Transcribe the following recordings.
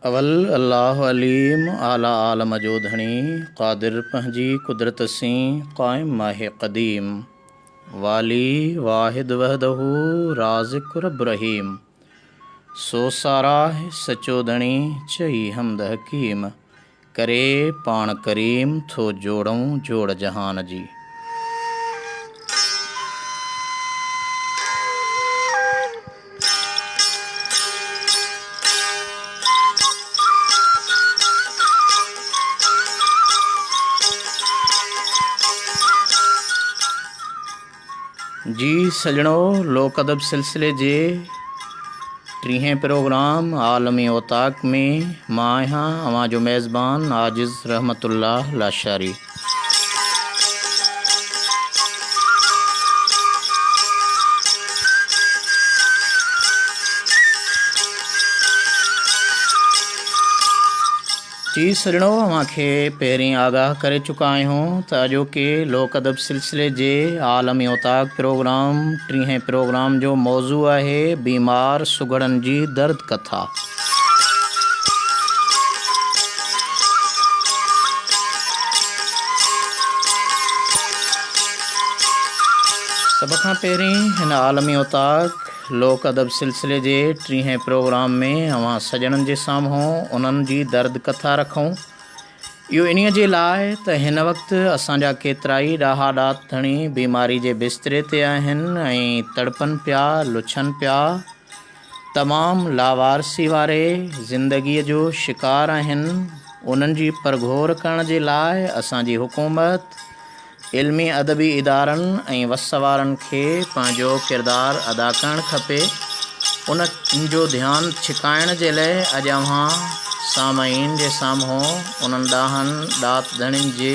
अवल अल्लाह अलीम आला आलम जोधणी कादिर पंहिंजी कुदरत सी क़ाइम माहे क़दीम वाली वाहिद वहदहू राज़िक़ रब रहीम सो साराह सचोदणी चई हमद हकीम करे पाण करीम थो जोड़ूं जोड़ जहान जी। जी सजणो, लोक अदब सिलसिले जे 30हें प्रोग्राम आलमी ओताक में मां आहियां अवां जो मेज़बान आजिज़ रहमतुल्लाह लाशारी। जी सजणो, अव्हांखे पहिरीं आगाह करे चुका आहियूं त अॼोके लोक अदब सिलसिले जे आलमी ओताक प्रोग्राम 30हें प्रोग्राम जो मौज़ू आहे बीमार सुगड़नि जी दर्द कथा। सभ खां पहिरीं हिन आलमी ओताक लोक अदब सिलसिले जे 30हें प्रोग्राम में अवां सजणनि जे साम्हूं उन्हनि जी दर्द कथा रखूं। इहो इन्हीअ जे लाइ त हिन वक़्तु असांजा केतिरा ई ॾाहा ॾाथणी बीमारी जे बिस्तरे ते आहिनि ऐं तड़पनि पिया, लुछनि पिया, तमामु लावारसी वारे ज़िंदगीअ जो शिकार आहिनि। उन्हनि जी परघोर करण जे लाइ असांजी हुकूमत इल्मी अदबी इदारनि ऐं वस वारनि खे पंहिंजो किरदारु अदा करणु खपे। उन जो ध्यानु छिकाइण जे लाइ अॼु अव्हां सामाईन जे साम्हूं उन्हनि ॾाहनि ॾातधणियुनि जे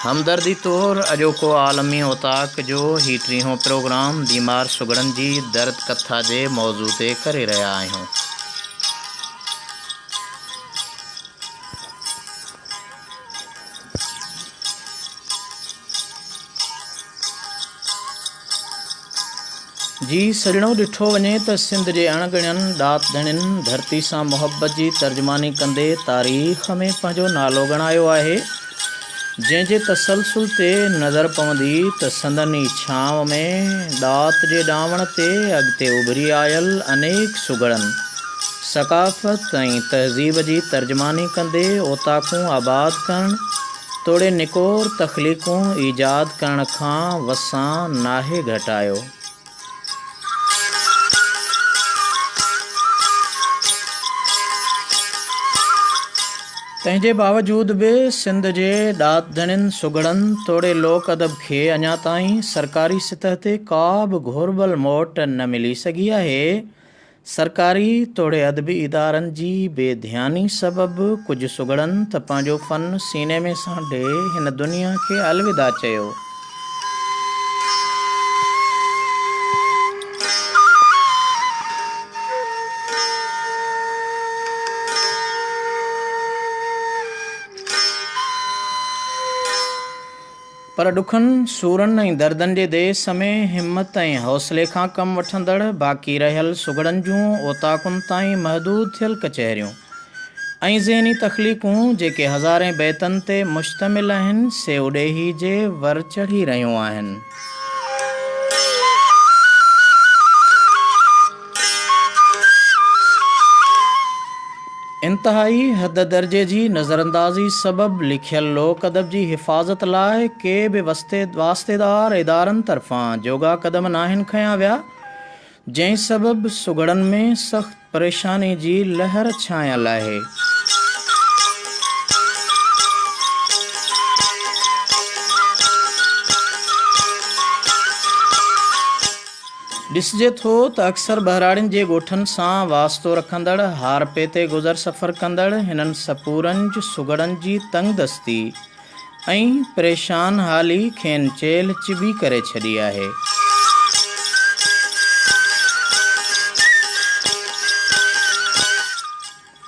हमदर्दी तौरु अॼोको आलमी ओताक जो ही 30हों प्रोग्राम बीमार सुगड़नि जी दर्द कथा जे मौज़ू ते करे रहिया आहियूं। जी सजणो, ॾिठो वञे त सिंध जे अणगणियनि ॾातधणियुनि धरती सां मुहबत जी तर्जमानी कंदे तारीख़ में पंहिंजो नालो ॻणायो आहे, जंहिंजे तसलसल ते नज़र पवंदी त संदनि ई छांव में ॾात जे ॾावण ते अॻिते उभरी आयल अनेक सुगड़नि सक़ाफ़त ऐं तहज़ीब जी तर्जमानी कंदे ओताकूं आबाद करणु, तोड़े निकोर तख़लीक़ूं ईजाद करण खां वसां नाहे घटायो। तंहिंजे बावजूद बि सिंध जे ॾातधणियुनि सुगड़नि तोड़े लोक अदब खे अञा ताईं सरकारी सतह ते का बि घुरिबल मोट न मिली सघी आहे। सरकारी तोड़े अदबी इदारनि जी बेध्यानी सबबि कुझु सुगड़नि त पंहिंजो फ़न सीने में सांढे हिन दुनिया खे अलविदा चयो। पर ॾुखनि सूरनि ऐं दर्दनि जे देस में हिमत ऐं हौसले खां कमु वठंदड़ बाक़ी रहियल सुगड़नि जूं ओताकुनि ताईं महदूद थियल कचहरियूं ऐं ज़हनी तख़लीक़ूं जेके हज़ारे बैतनि ते मुश्तमिल आहिनि से उॾेही जे वर चढ़ी रहियूं आहिनि। इंतहाई हद दर्जे जी नज़रअंदाज़ी सबबि लिखियल लोक अदब जी हिफ़ाज़त लाइ के बि वास्तेदार इदारनि तरफ़ां जोगा क़दम नाहिनि खयां विया, जंहिं सबबि सुगड़नि में सख़्त परेशानी जी लहर छायल आहे। ॾिसिजे थो त अक्सर बहिराड़ियुनि जे ॻोठनि सां वास्तो रखंदड़ हारपे ते गुज़र सफ़र कंदड़ हिननि सपूरंज सुगड़नि जी तंगदस्ती ऐं परेशान हाली खेनि चेल चिॿी करे छॾी आहे।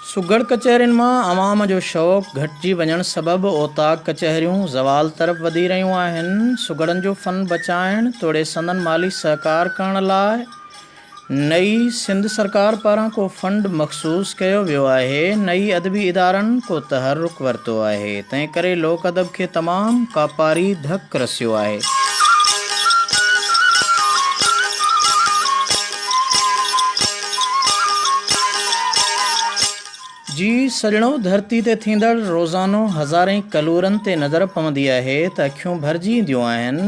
सुगड़ कचहरियुनि मां अवाम जो शौक़ु घटिजी वञण सबबि ओताक कचहरियूं ज़वाल तरफ़ वधी रहियूं आहिनि। सुगड़नि जो फ़न बचाइण तोड़े संदन माली सहकार करण लाइ नई सिंध सरकार पारां को फंड मखसूस कयो वियो आहे। नई अदबी इदारनि को तहरुक वरितो आहे। तंहिं करे लोक अदब खे तमामु कापारी धक रसियो आहे। जी सजणो, धरती ते थींदड़ रोज़ानो हज़ारें कलूरनि ते नज़र पवंदी आहे त अखियूं भरिजी ईंदियूं आहिनि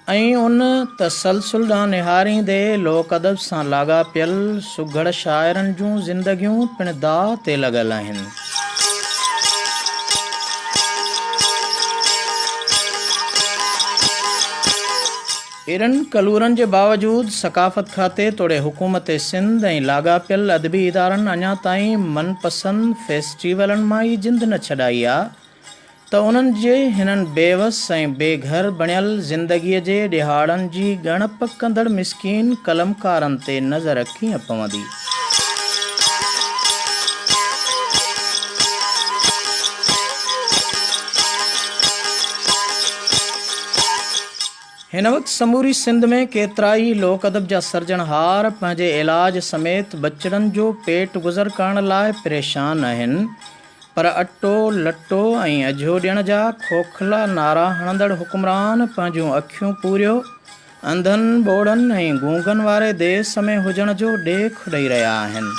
ऐं उन तसलसल ॾांहुं निहारींदे लोक अदब सां लाॻापियल सुघड़ शाइरनि जूं ज़िंदगियूं पिणु दाह ते लॻल आहिनि। एड़नि कलूरनि जे बावजूद सकाफ़त खाते तोड़े हुकूमत सिंध ऐं लाॻापियल अदबी इदारनि अञा ताईं मनपसंद फेस्टिवलनि मां ई जिंद न छॾाई आहे त उन्हनि जे हिननि बेवस ऐं बेघर बणियल ज़िंदगीअ जे ॾिहाड़नि जी ॻणप कंदड़ मिसकीन कलमकारनि ते नज़र कीअं पवंदी। हिन वक़्तु समूरी सिंध में केतिरा ई लोक अदब जा सर्जनहार पंहिंजे इलाज समेत बचड़नि जो पेट गुज़र करण लाइ परेशान आहिनि, पर अटो लटो ऐं अझो ॾियण जा खोखला नारा हणंदड़ हुक्मरान पंहिंजूं अखियूं पूरियो अंधनि ॿोड़नि ऐं गूंगनि वारे देस में हुजण जो ॾेख ॾेई रहिया आहिनि।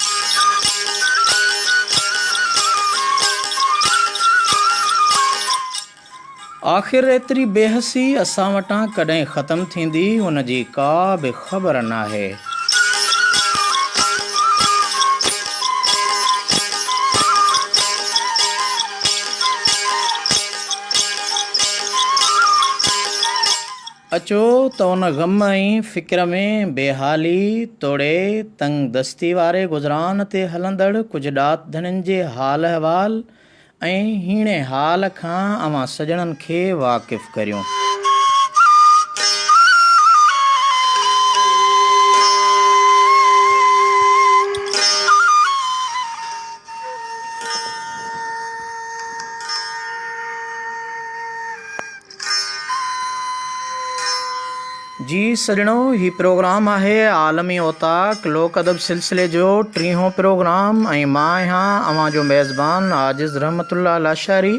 आख़िर एतिरी बेहसी असां वटां कॾहिं ख़तमु थींदी, उन जी का बि ख़बर नाहे। अचो त उन गम ऐं फ़िक्र में बेहाली तोड़े तंग दस्ती वारे गुज़रान ते हलंदड़ कुझु ॾात धणियुनि जे हाल अहिवाल ऐं हीणे हाल खां अवां सजणनि खे वाक़िफ़ करियूं। जी सजणो, ही प्रोग्राम आहे आलमी ओताक लोक अदब सिलसिले जो 30हों प्रोग्राम ऐं मां आहियां अवां जो मेज़बान आजिज़ रहमतुल्लाह लाशारी।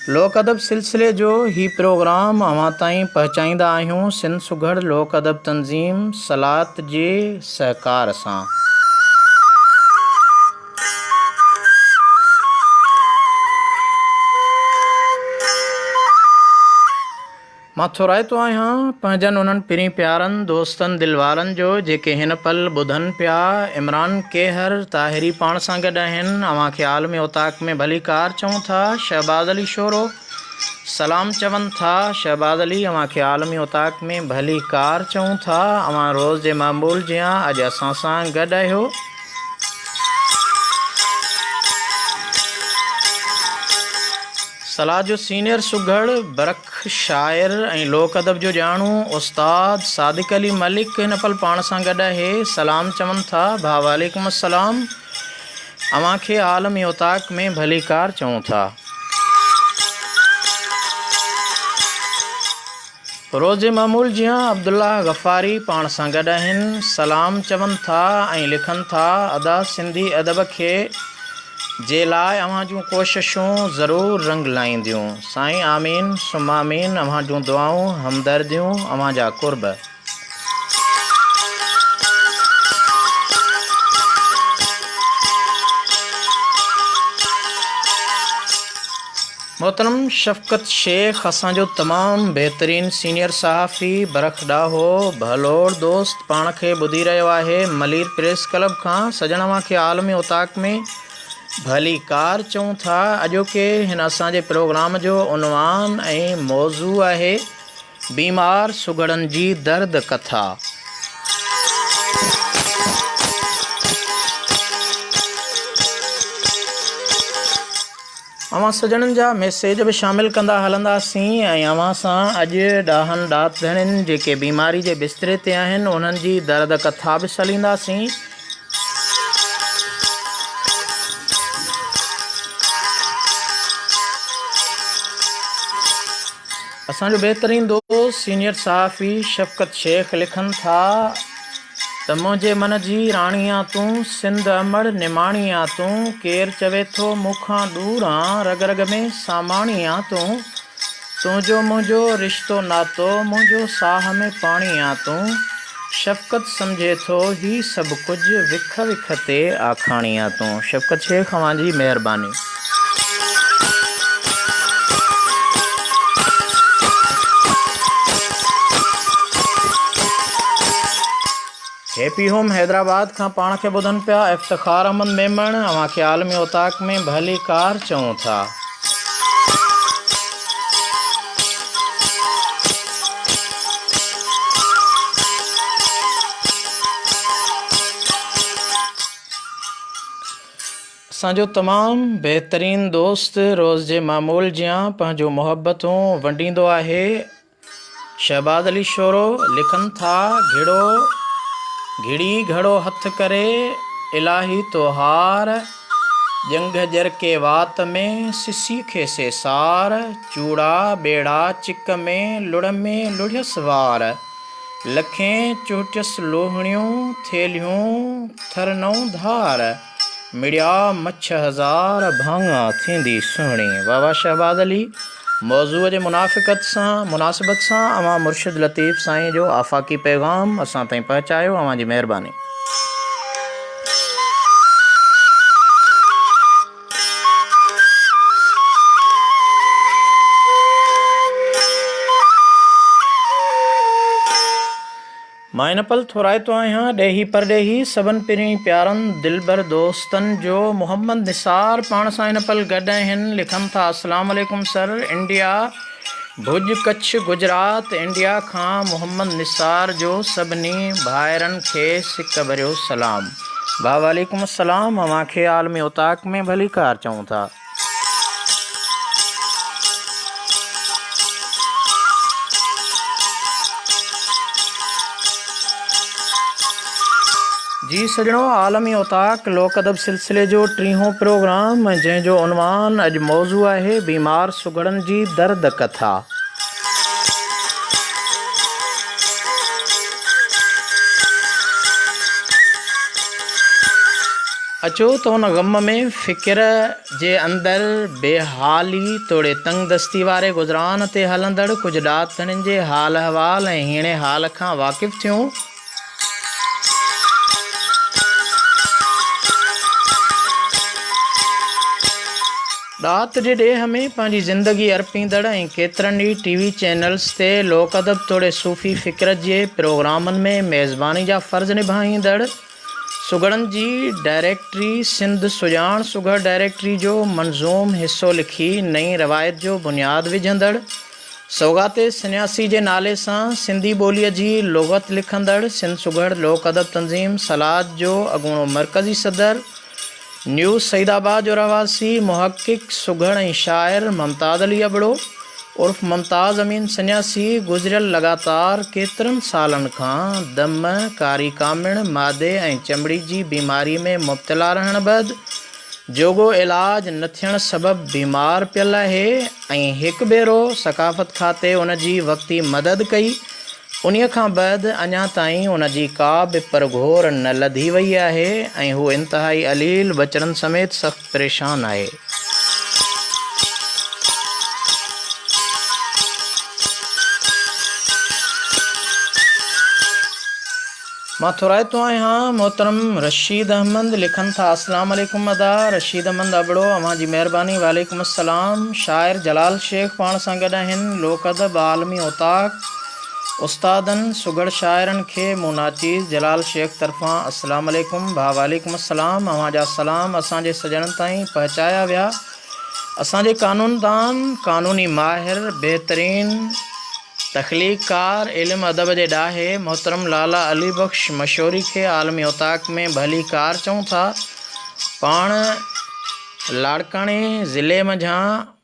लोक अदब सिलसिले जो ही प्रोग्राम अवां ताईं पहुचाईंदा आहियूं सिंध सुघड़ लोक अदब तंज़ीम सलात जे सहकार सां। मां थोराइतो आहियां पंहिंजनि उन्हनि पिरी प्यारनि दोस्तनि दिलवारनि जो जेके हिन पल ॿुधनि पिया। इमरान केहर ताहिरी पाण सां गॾु आहिनि, अवां खे आलमी ओताक में भली कार चऊं था। शहबाज़ अली शोरो सलाम चवनि था। शहबाज़ अली, अवां खे आलमी ओताक में भली कार चऊं था। अवां रोज़ जे मामूल जियां अॼु असां सां गॾु आहियो। सलाह जो सीनियर सुघड़ बरख शाइर ऐं लोक अदब जो ॼाणू उस्ताद सादिक अली मलिक हिन पल पाण सां गॾु आहे। सलाम चवनि था। भाउ वालेकुम अस्सलाम, अवां खे आलमी ओताक में भली कार चऊं था। रोज़े मामूल जियां अब्दुल्ला गफ़ारी पाण सां गॾु आहिनि। सलाम चवनि था ऐं लिखनि था, अदा सिंधी अदब खे जे लाइ अवां जूं कोशिशूं ज़रूरु रंग लाहींदियूं। साईं आमीन सुम आमीन। अवां जूं दुआऊं हमदर्दियूं अवां जा कुर्ब। मोहतरम शफ़क़त शेख असांजो तमामु बहितरीनु सीनियर सहाफ़ी बरख ॾाहो भलोड़ दोस्त पाण खे ॿुधी रहियो आहे मलीर प्रेस क्लब खां। सजण अवां खे आलमी ओताक में भली कार चऊं था। अॼोके हिन असांजे प्रोग्राम जो उनवान ऐं मौज़ू आहे बीमार सुघड़नि जी दर्द कथा। अवां सजणनि जा मैसेज बि शामिलु कंदा हलंदासीं ऐं अवां सां अॼु ॾाहनि ॾात धणियुनि जेके बीमारी जे बिस्तरे ते आहिनि उन्हनि जी दर्द कथा बि सलींदासीं। असांजो बहितरीनु दोस्त सीनियर सहाफ़ी शफ़क़त शेख लिखनि था, त मुंहिंजे मन जी राणीअ तूं, सिंध अमड़ निमाणीअ तूं, केरु चवे थो मूंखां दूर आं, रग रग में सामाणीअ तूं, तुंहिंजो मुंहिंजो रिश्तो नातो, मुंहिंजो साह में पाणीअ तूं, शफ़क़त सम्झे थो ही सभु कुझु, विख विख ते आखाणीअ तूं। शफ़क़त शेख अवां जी महिरबानी। हैप्पी होम हैदराबाद खां पाण खे ॿुधनि पिया इफ़्तिखार अहमद मेमण। अव्हां खे आलमी उताक में भली कार चऊं था। असांजो तमामु बहितरीन दोस्त रोज़ जे मामूल जियां पंहिंजो मुहबतूं वंडींदो आहे। शहबाज़ अली शोरो लिखनि था, घिड़ी घड़ो हथ करे इलाही तोहार, जंग जर के वात में सिसी खे सेसार, चूड़ा बेड़ा चिक में लुड़ में लुढ़ियस वार, लखें चोटियस लोहणियूं थेलियूं थरनऊं धार, मिड़िया मच्छ हज़ार भांगा थींदी सुहिणी। वाह वाह शहबाज़ अली। मौज़ूअ जे मुनासिबत सां अवां मुर्शिद लतीफ़ साईं जो आफ़ाक़ी पैगाम असां ताईं पहुचायो। अवां जी महिरबानी। मां इन पल थोराइतो आहियां ॾेही परॾेही सभिनि पहिरीं प्यारनि दिलबर दोस्तनि जो। मोहम्मद निसार पाण सां इन पल गॾु आहिनि। लिखनि था, अस्सलाम वालेकुम sir. India Bhuj Kutch Gujarat India खां मोहम्मद निसार जो सभिनी भाइरनि खे सिक भरियो सलाम। भाउ वालेकुम अस्सलाम। अव्हां खे आलमी उताक में भली कार चऊं था। जी सजणो, आलमी उताक लोक अदब सिलसिले जो 30हों प्रोग्राम, जंहिंजो उनवान अॼु मौज़ू आहे बीमार सुगड़नि जी दर्द कथा। अचो त हुन ग़म में फ़िक्र जे अंदरि बेहाली तोड़े तंग दस्ती वारे गुज़रान ते हलंदड़ कुझु ॾातड़ियुनि जे हाल अहवाल ऐं हीणे हाल खां वाक़िफ़ थियूं। रात जे ॾेह में पंहिंजी ज़िंदगी अर्पींदड़ ऐं केतिरनि ई टीवी चैनल्स ते लोक अदब तोड़े सूफ़ी फ़िक्र जे प्रोग्रामनि में मेज़बानी जा फ़र्ज़ निभाईंदड़ सुगड़नि जी डायरेक्टरी सिंध सुञाण सुगड़ डायरेक्टरी जो मंज़ूम हिसो लिखी नई रवायत जो बुनियादु विझंदड़, सौगाते सन्यासी जे नाले सां सिंधी ॿोलीअ जी लुग़त लिखंदड़, सिंध सुगड़ लोक अदब तंज़ीम सलाद जो अॻूणो मरकज़ी सदर, न्यूज़ सईदाबाद जो रवासी मुहक़िक़ सुगड़ ऐं शाइर मुमताज़ अली अबड़ो उर्फ़ मुमताज़ अमीन सन्यासी गुज़िरियल लगातार केतिरनि सालनि खां दम, कारी कामिण, मादे ऐं चमड़ी जी बीमारी में मुब्तला रहण बैदि जोगो इलाज न थियण सबबि बीमार पियल आहे ऐं हिकु भेरो सकाफ़त खाते उन जी वक़्ती मदद कई। उन्हीअ खां बैदि अञा ताईं उन जी का बि परघोर न लधी वई आहे ऐं हू इंतिहाई अलील बचड़नि समेत सख़्तु परेशान आहे। मां थोराइतो आहियां मोहतरम रशीद अहमद। लिखनि था, अस्सलाम वालेकुम अदा। रशीद अहमद अबड़ो, अव्हां जी महिरबानी। वालेकुम अस्सलाम। शाइर जलाल शेख पाण सां गॾु आहिनि। लोक अदब आलमी उताक उस्तादनि सुगड़ शाइरनि खे मुनाचीज़ जलाल शेख तरफ़ां अस्सलाम वालेकुम। भाउ वालेकुम अस्सलाम। अव्हां जा सलाम असांजे सजणनि ताईं पहुचाया विया। असांजे कानूनदान, कानूनी माहिर, बहितरीन तख़लीक़कार, इल्म अदब जे ॾाहे मोहतरम लाला अली बख्श मशहूरी खे आलमी उताक में भली कार चऊं था। पाण लाड़काणे ज़िले मंझां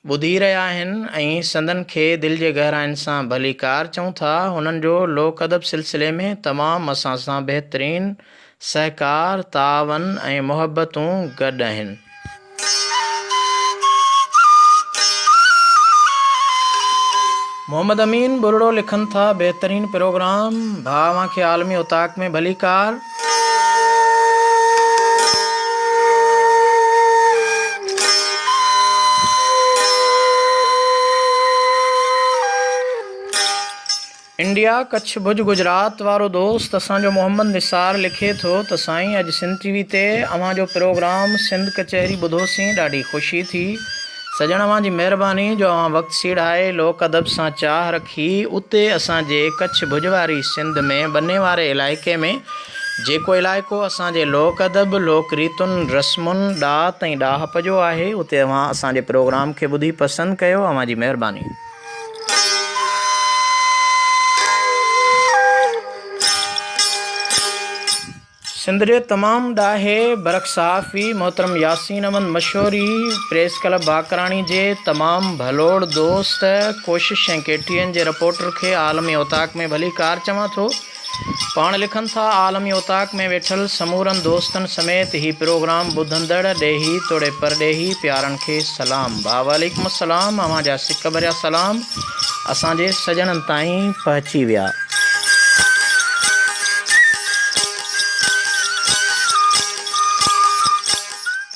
ॿुधी रहिया आहिनि ऐं संदन खे दिलि जे गहराइनि सां भली कार चऊं था। हुननि जो लोक अदब सिलसिले में तमामु असां सां बहितरीन सहकार, तावन ऐं मुहबतूं गॾु आहिनि। मोहम्मद अमीन बुरड़ो लिखनि था, बहितरीन प्रोग्राम। भाउ खे आलमी उताक में भली कार। इंडिया कच्छ भुज गुजरात वारो दोस्त असांजो मोहम्मद निसार लिखे थो त साईं अॼु सिंध टीवी ते अव्हां जो प्रोग्राम सिंध कचहरी ॿुधोसीं, ॾाढी ख़ुशी थी। सजण अव्हां जी महिरबानी जो अव्हां वक़्तु सीड़ाए लोक अदब सां चाह रखी। उते असांजे कच्छ भुज वारी सिंध में बन्ने वारे इलाइक़े में जेको इलाइक़ो असांजे लोक अदब, लोक रीतुनि, रस्मुनि, ॾात ऐं ॾाहप जो आहे, उते अव्हां असांजे प्रोग्राम खे ॿुधी पसंदि कयो। अव्हां जी महिरबानी। सिंध जे तमामु ॾाहे बरक़साफ़ी मोहतरम यासीन अहमद मशहूरी प्रेस क्लब बाकराणी जे तमामु भलोड़ दोस्त, कोशिश ऐं केटीएन जे रिपोर्टर खे आलमी ओताक में भली कार चवां थो। पाण लिखनि था, आलमी ओताक में वेठल समूरनि दोस्तनि समेत ही प्रोग्राम ॿुधंदड़ ॾेही तोड़े परॾेही प्यारनि खे सलाम। वालेकुम अस्सलाम। अव्हां जा सिक भरिया सलाम असांजे सजणनि ताईं पहुची विया।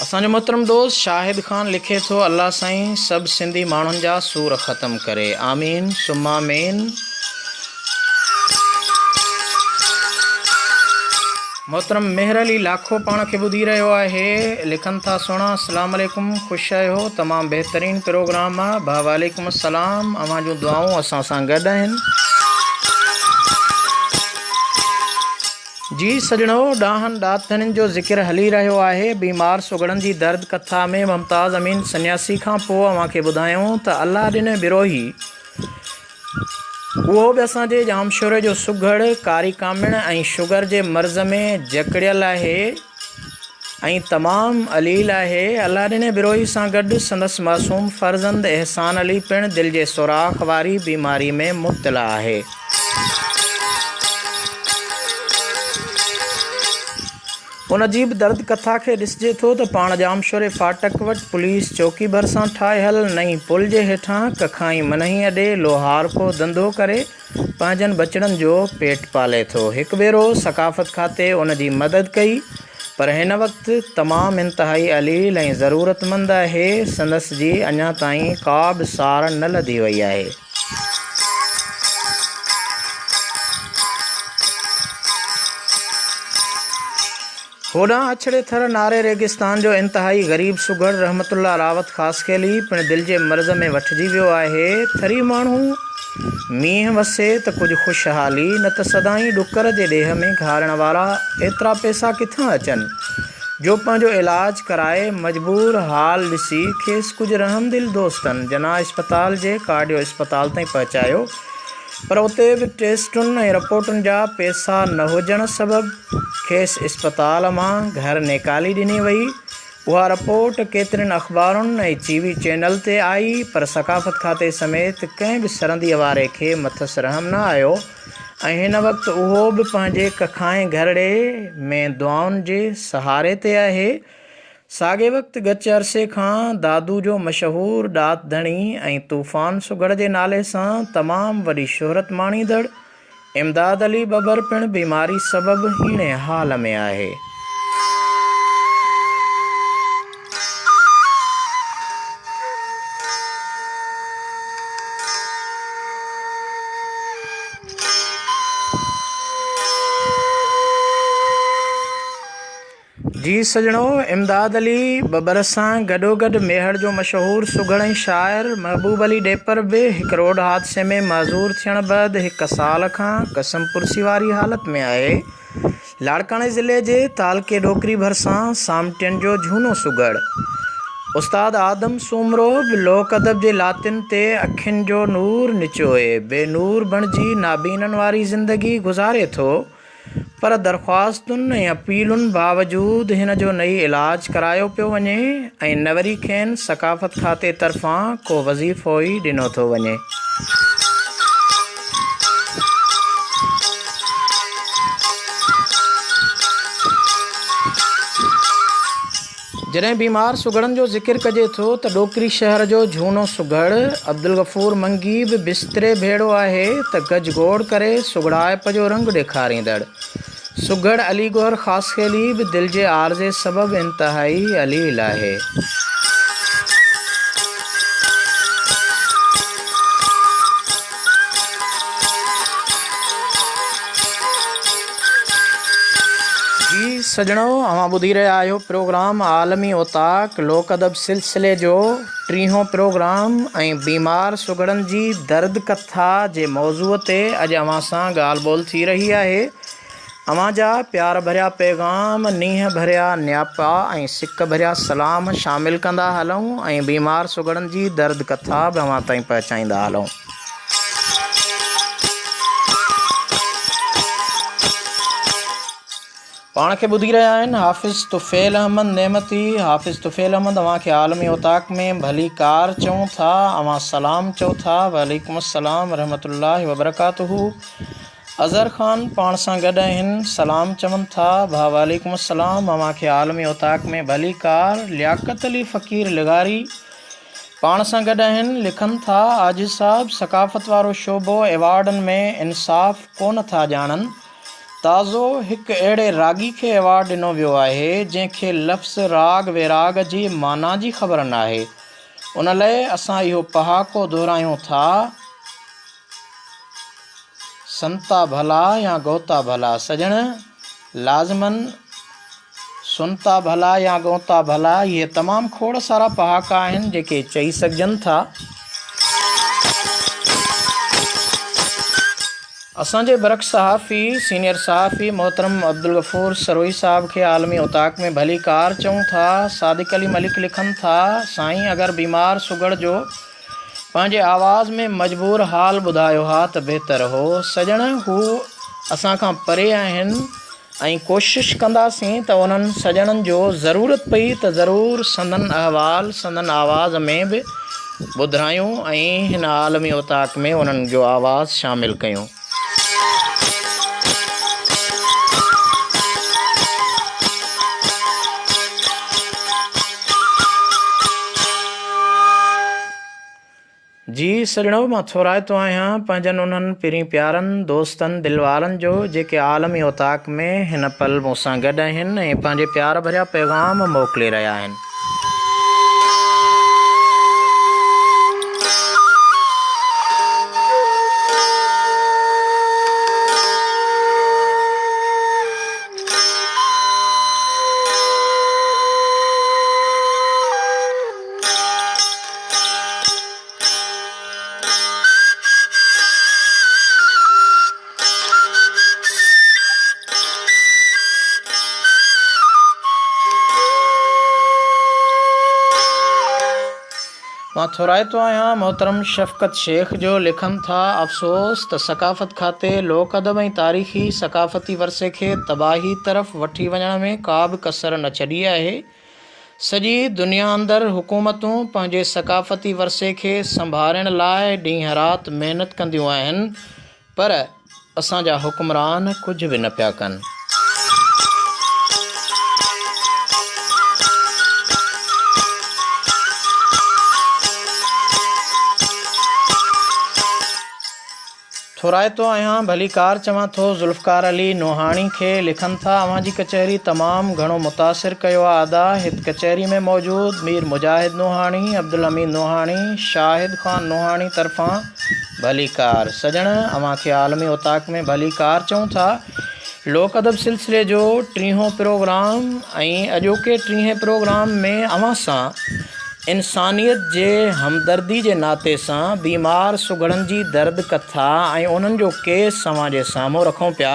असांजो मोहतरम दोस्त शाहिद ख़ान लिखे थो, अल्लाह साईं सभु सिंधी माण्हुनि जा सूर ख़तमु करे, आमीन सुम्मा आमीन। मोहतरम मेहर अली लाखो पाण खे ॿुधी रहियो आहे, लिखनि था, सुहिणा अस्सलाम वालेकुम, ख़ुशि आहियो, तमामु बहितरीनु प्रोग्राम आहे। वालेकुम अस्सलाम। अव्हां जूं दुआऊं असां सां गॾु आहिनि। जी सजणो, ॾाहनि ॾाथनि जो ज़िक्र हली रहियो आहे। बीमार सुगड़नि जी दर्द कथा में मुमताज़ अमीन सन्यासी खां पोइ अव्हां खे ॿुधायूं त अल्लाह ॾिने बिरोही उहो बि असांजे जामशोरे जो सुगड़ कारी कामिण ऐं शुगर जे मर्ज़ में जकड़ियल आहे ऐं तमामु अलील आहे। अल्लाह ॾिने बिरोही सां गॾु संदसि मासूम फ़र्ज़ंद एहसान अली पिणु दिलि जे सुराख़ वारी बीमारी में मुब्तला आहे। उन जी बि दर्द कथा खे ॾिसिजे थो त पाण जामशोरे फाटक वटि पुलिस चौकी भरिसां ठाहियल नई पुल जे हेठां कखाई मनही अॾे लोहार को धंधो करे पंहिंजनि बचड़नि जो पेट पाले थो। हिकु भेरो सकाफ़त खाते उन जी मदद कई, पर हिन वक़्तु तमामु इंतिहाई अलील ऐं ज़रूरतमंद आहे। संदसि जी अञा ताईं का बि सार न लधी वई आहे। होॾां अछड़े थर नारे रेगिस्तान जो इंतिहाई ग़रीब सुगड़ रहमतुल्लाह रावत ख़ासकेली पिणु दिलि जे मर्ज़ में वठिजी वियो आहे। थरी माण्हू मींहुं वसे त कुझु ख़ुशहाली, न त सदाईं ॾुकर जे ॾेह में घारण वारा एतिरा पैसा किथां अचनि जो पंहिंजो इलाजु कराए। मजबूर हाल ॾिसी खेसि कुझु रहमदिल दोस्तनि जना इस्पताल जे कार्डियो इस्पताल ताईं पहुचायो, पर उते बि टेस्टुनि ऐं रिपोर्टुनि जा पैसा न हुजण सबबि खेसि इस्पताल मां घर निकाली ॾिनी वई। उहा रिपोर्ट केतिरनि अख़बारुनि ऐं TV चैनल ते आई, पर सकाफ़त खाते समेत कंहिं बि सरंदीअ वारे खे मथसि रहम न आयो ऐं हिन वक़्तु उहो बि पंहिंजे कखाए घरड़े में दुआउनि जे सहारे ते आहे। साॻे वक़्तु गच अरसे खां दादू जो मशहूरु ॾात धणी ऐं तूफ़ान सुगड़ जे नाले सां तमामु वॾी शोहरत माणींदड़ इमदाद अली बबर पिणु बीमारी सबबु हीणे हाल में आहे। जी सजणो, इमदाद अली बबर सां गॾोगॾु मेहर जो मशहूरु सुगड़ ऐं शाइर महबूब अली ॾेपर बि हिकु रोड हादसे में माज़ूर थियण बैदि 1 साल खां कसम पुरसी वारी हालत में आहे। लाड़काणे ज़िले जे तालके डोकरी भरिसां सामटियन जो झूनो सुगड़ उस्ताद आदम सूमरो बि लोक अदब जे लातिन ते अखियुनि जो नूर निचोए बेनूर बणिजी नाबीननि वारी ज़िंदगी गुज़ारे थो, पर दरख़्वास्तुनि ऐं अपीलुनि बावजूदु हिन जो नई इलाजु करायो पियो वञे ऐं न वरी खेनि सकाफ़त खाते तरफ़ां को वज़ीफ़ो ई ॾिनो थो वञे। जॾहिं बीमार सुगड़नि जो ज़िक्र कजे थो त डोकरी शहर जो झूनो सुगड़ अब्दुल गफ़ूर मंगी बि बिस्तरे भेड़ो आहे त गजगोड़ करे सुगड़ाइप जो रंग ॾेखारींदड़ सुगड़ अली गौर ख़ासकेली बि दिलि जे आर्ज़े सबबु इंतिहाई अलील आहे। सजणो अवां ॿुधी रहिया आहियो प्रोग्राम आलमी ओताक लोक अदब सिलसिले जो 30हों प्रोग्राम ऐं बीमार सुगड़नि जी दर्द कथा जे मौज़ूअ ते अॼु अवां सां ॻाल्हि ॿोल थी रही आहे। अवां जा प्यार भरिया पैगाम, नींहं भरिया न्यापा ऐं सिक भरिया सलाम शामिल कंदा हलूं ऐं बीमार सुगड़नि जी दर्द कथा बि अवां ताईं पहुचाईंदा हलूं। पाण खे ॿुधी रहिया आहिनि हाफ़िज़ तुफ़ैल अहमद नेमती। हाफ़िज़ तुफ़ैल अहमद अवां खे आलमी ओताक में भली कार चऊं था। अवां सलाम चओ था। वालेकुम अस्सलाम रहमतुल्लाहि व बरकातुहू। अज़हर ख़ान पाण सां गॾु आहिनि, सलाम चवनि था। भा वालेकुम अस्सलाम। अवां खे आलमी ओताक में भली कार लियाकत अली फ़क़ीर लिगारी पाण सां गॾु आहिनि, लिखनि था आजिज़ साहब सकाफ़त वारो शोबो एवार्डनि में इंसाफ़ कोन था ॼाणनि। ताज़ो हिकु अहिड़े रागी खे एवार्ड ॾिनो वियो आहे जंहिंखे लफ़्ज़ राग विराग जी माना जी ख़बर न आहे। उन लाइ असां इहो पहाको दोहरायूं था, संता भला या गौता भला। सजण लाज़मन सुनता भला या गौता भला इहे तमामु खोड़ सारा पहाका आहिनि जेके चई सघजनि था। असांजे बरक़ सहाफ़ी सीनियर सहाफ़ी मोहतरम अब्दुल गफ़ूर सरोही साहब खे आलमी ओताक में भली कार चऊं था। सादिक अली मलिक लिखनि था, साईं अगरि बीमार सुगड़ जो पंहिंजे आवाज़ में मजबूर हाल ॿुधायो हा त बहितर हो। सजण हू असां खां परे आहिनि ऐं कोशिशि कंदासीं त उन्हनि सजणनि जो ज़रूरत पई त ज़रूरु संदन अहवाल संदन आवाज़ में बि ॿुधायूं ऐं हिन आलमी ओताक में उन्हनि जो आवाज़ शामिलु कयूं। जी सजणो मां थोराइतो आहियां पंहिंजनि उन्हनि पिरी प्यारनि दोस्तनि दिलवारनि जो जेके आलमी ओताक में हिन पल मूंसां गॾु आहिनि ऐं पंहिंजे प्यार भरिया पैगाम मोकिले रहिया आहिनि। मां थोराइतो आहियां मोहतरम शफ़क़त शेख जो, लिखनि था अफ़सोस त सकाफ़त खाते लोक अदब ऐं तारीख़ी सकाफ़ती वरसे खे तबाही तरफ़ वठी वञण में का बि कसर न छॾी आहे। सॼी दुनिया अंदरि हुकूमतूं पंहिंजे सकाफ़ती वरसे खे संभालण लाइ ॾींहं राति महिनत कंदियूं आहिनि, पर असांजा हुक्मरान कुझु बि न पिया कनि। थोराइतो आहियां भली कार चवां थो ज़ुल्फ़कार अली नोहाणी खे, लिखनि था अवां जी कचहरी तमामु घणो मुतासिर कयो आहे अदा। हित कचहरी में मौजूदु मीर मुजाहिद नोहाणी, अब्दुल हमीद नोहाणी, शाहिद ख़ान नोहाणी तरफ़ां भली कार। सजण अवां खे आलमी ओताक में भली कार चऊं था। लोक अदब सिलसिले जो 30हों प्रोग्राम ऐं अॼोके 30हें प्रोग्राम में अवां सां इंसानियत जे हमदर्दी जे नाते सां बीमार सुगड़नि जी दर्द कथा ऐं उन्हनि जो केस अवां जे साम्हूं रखूं पिया।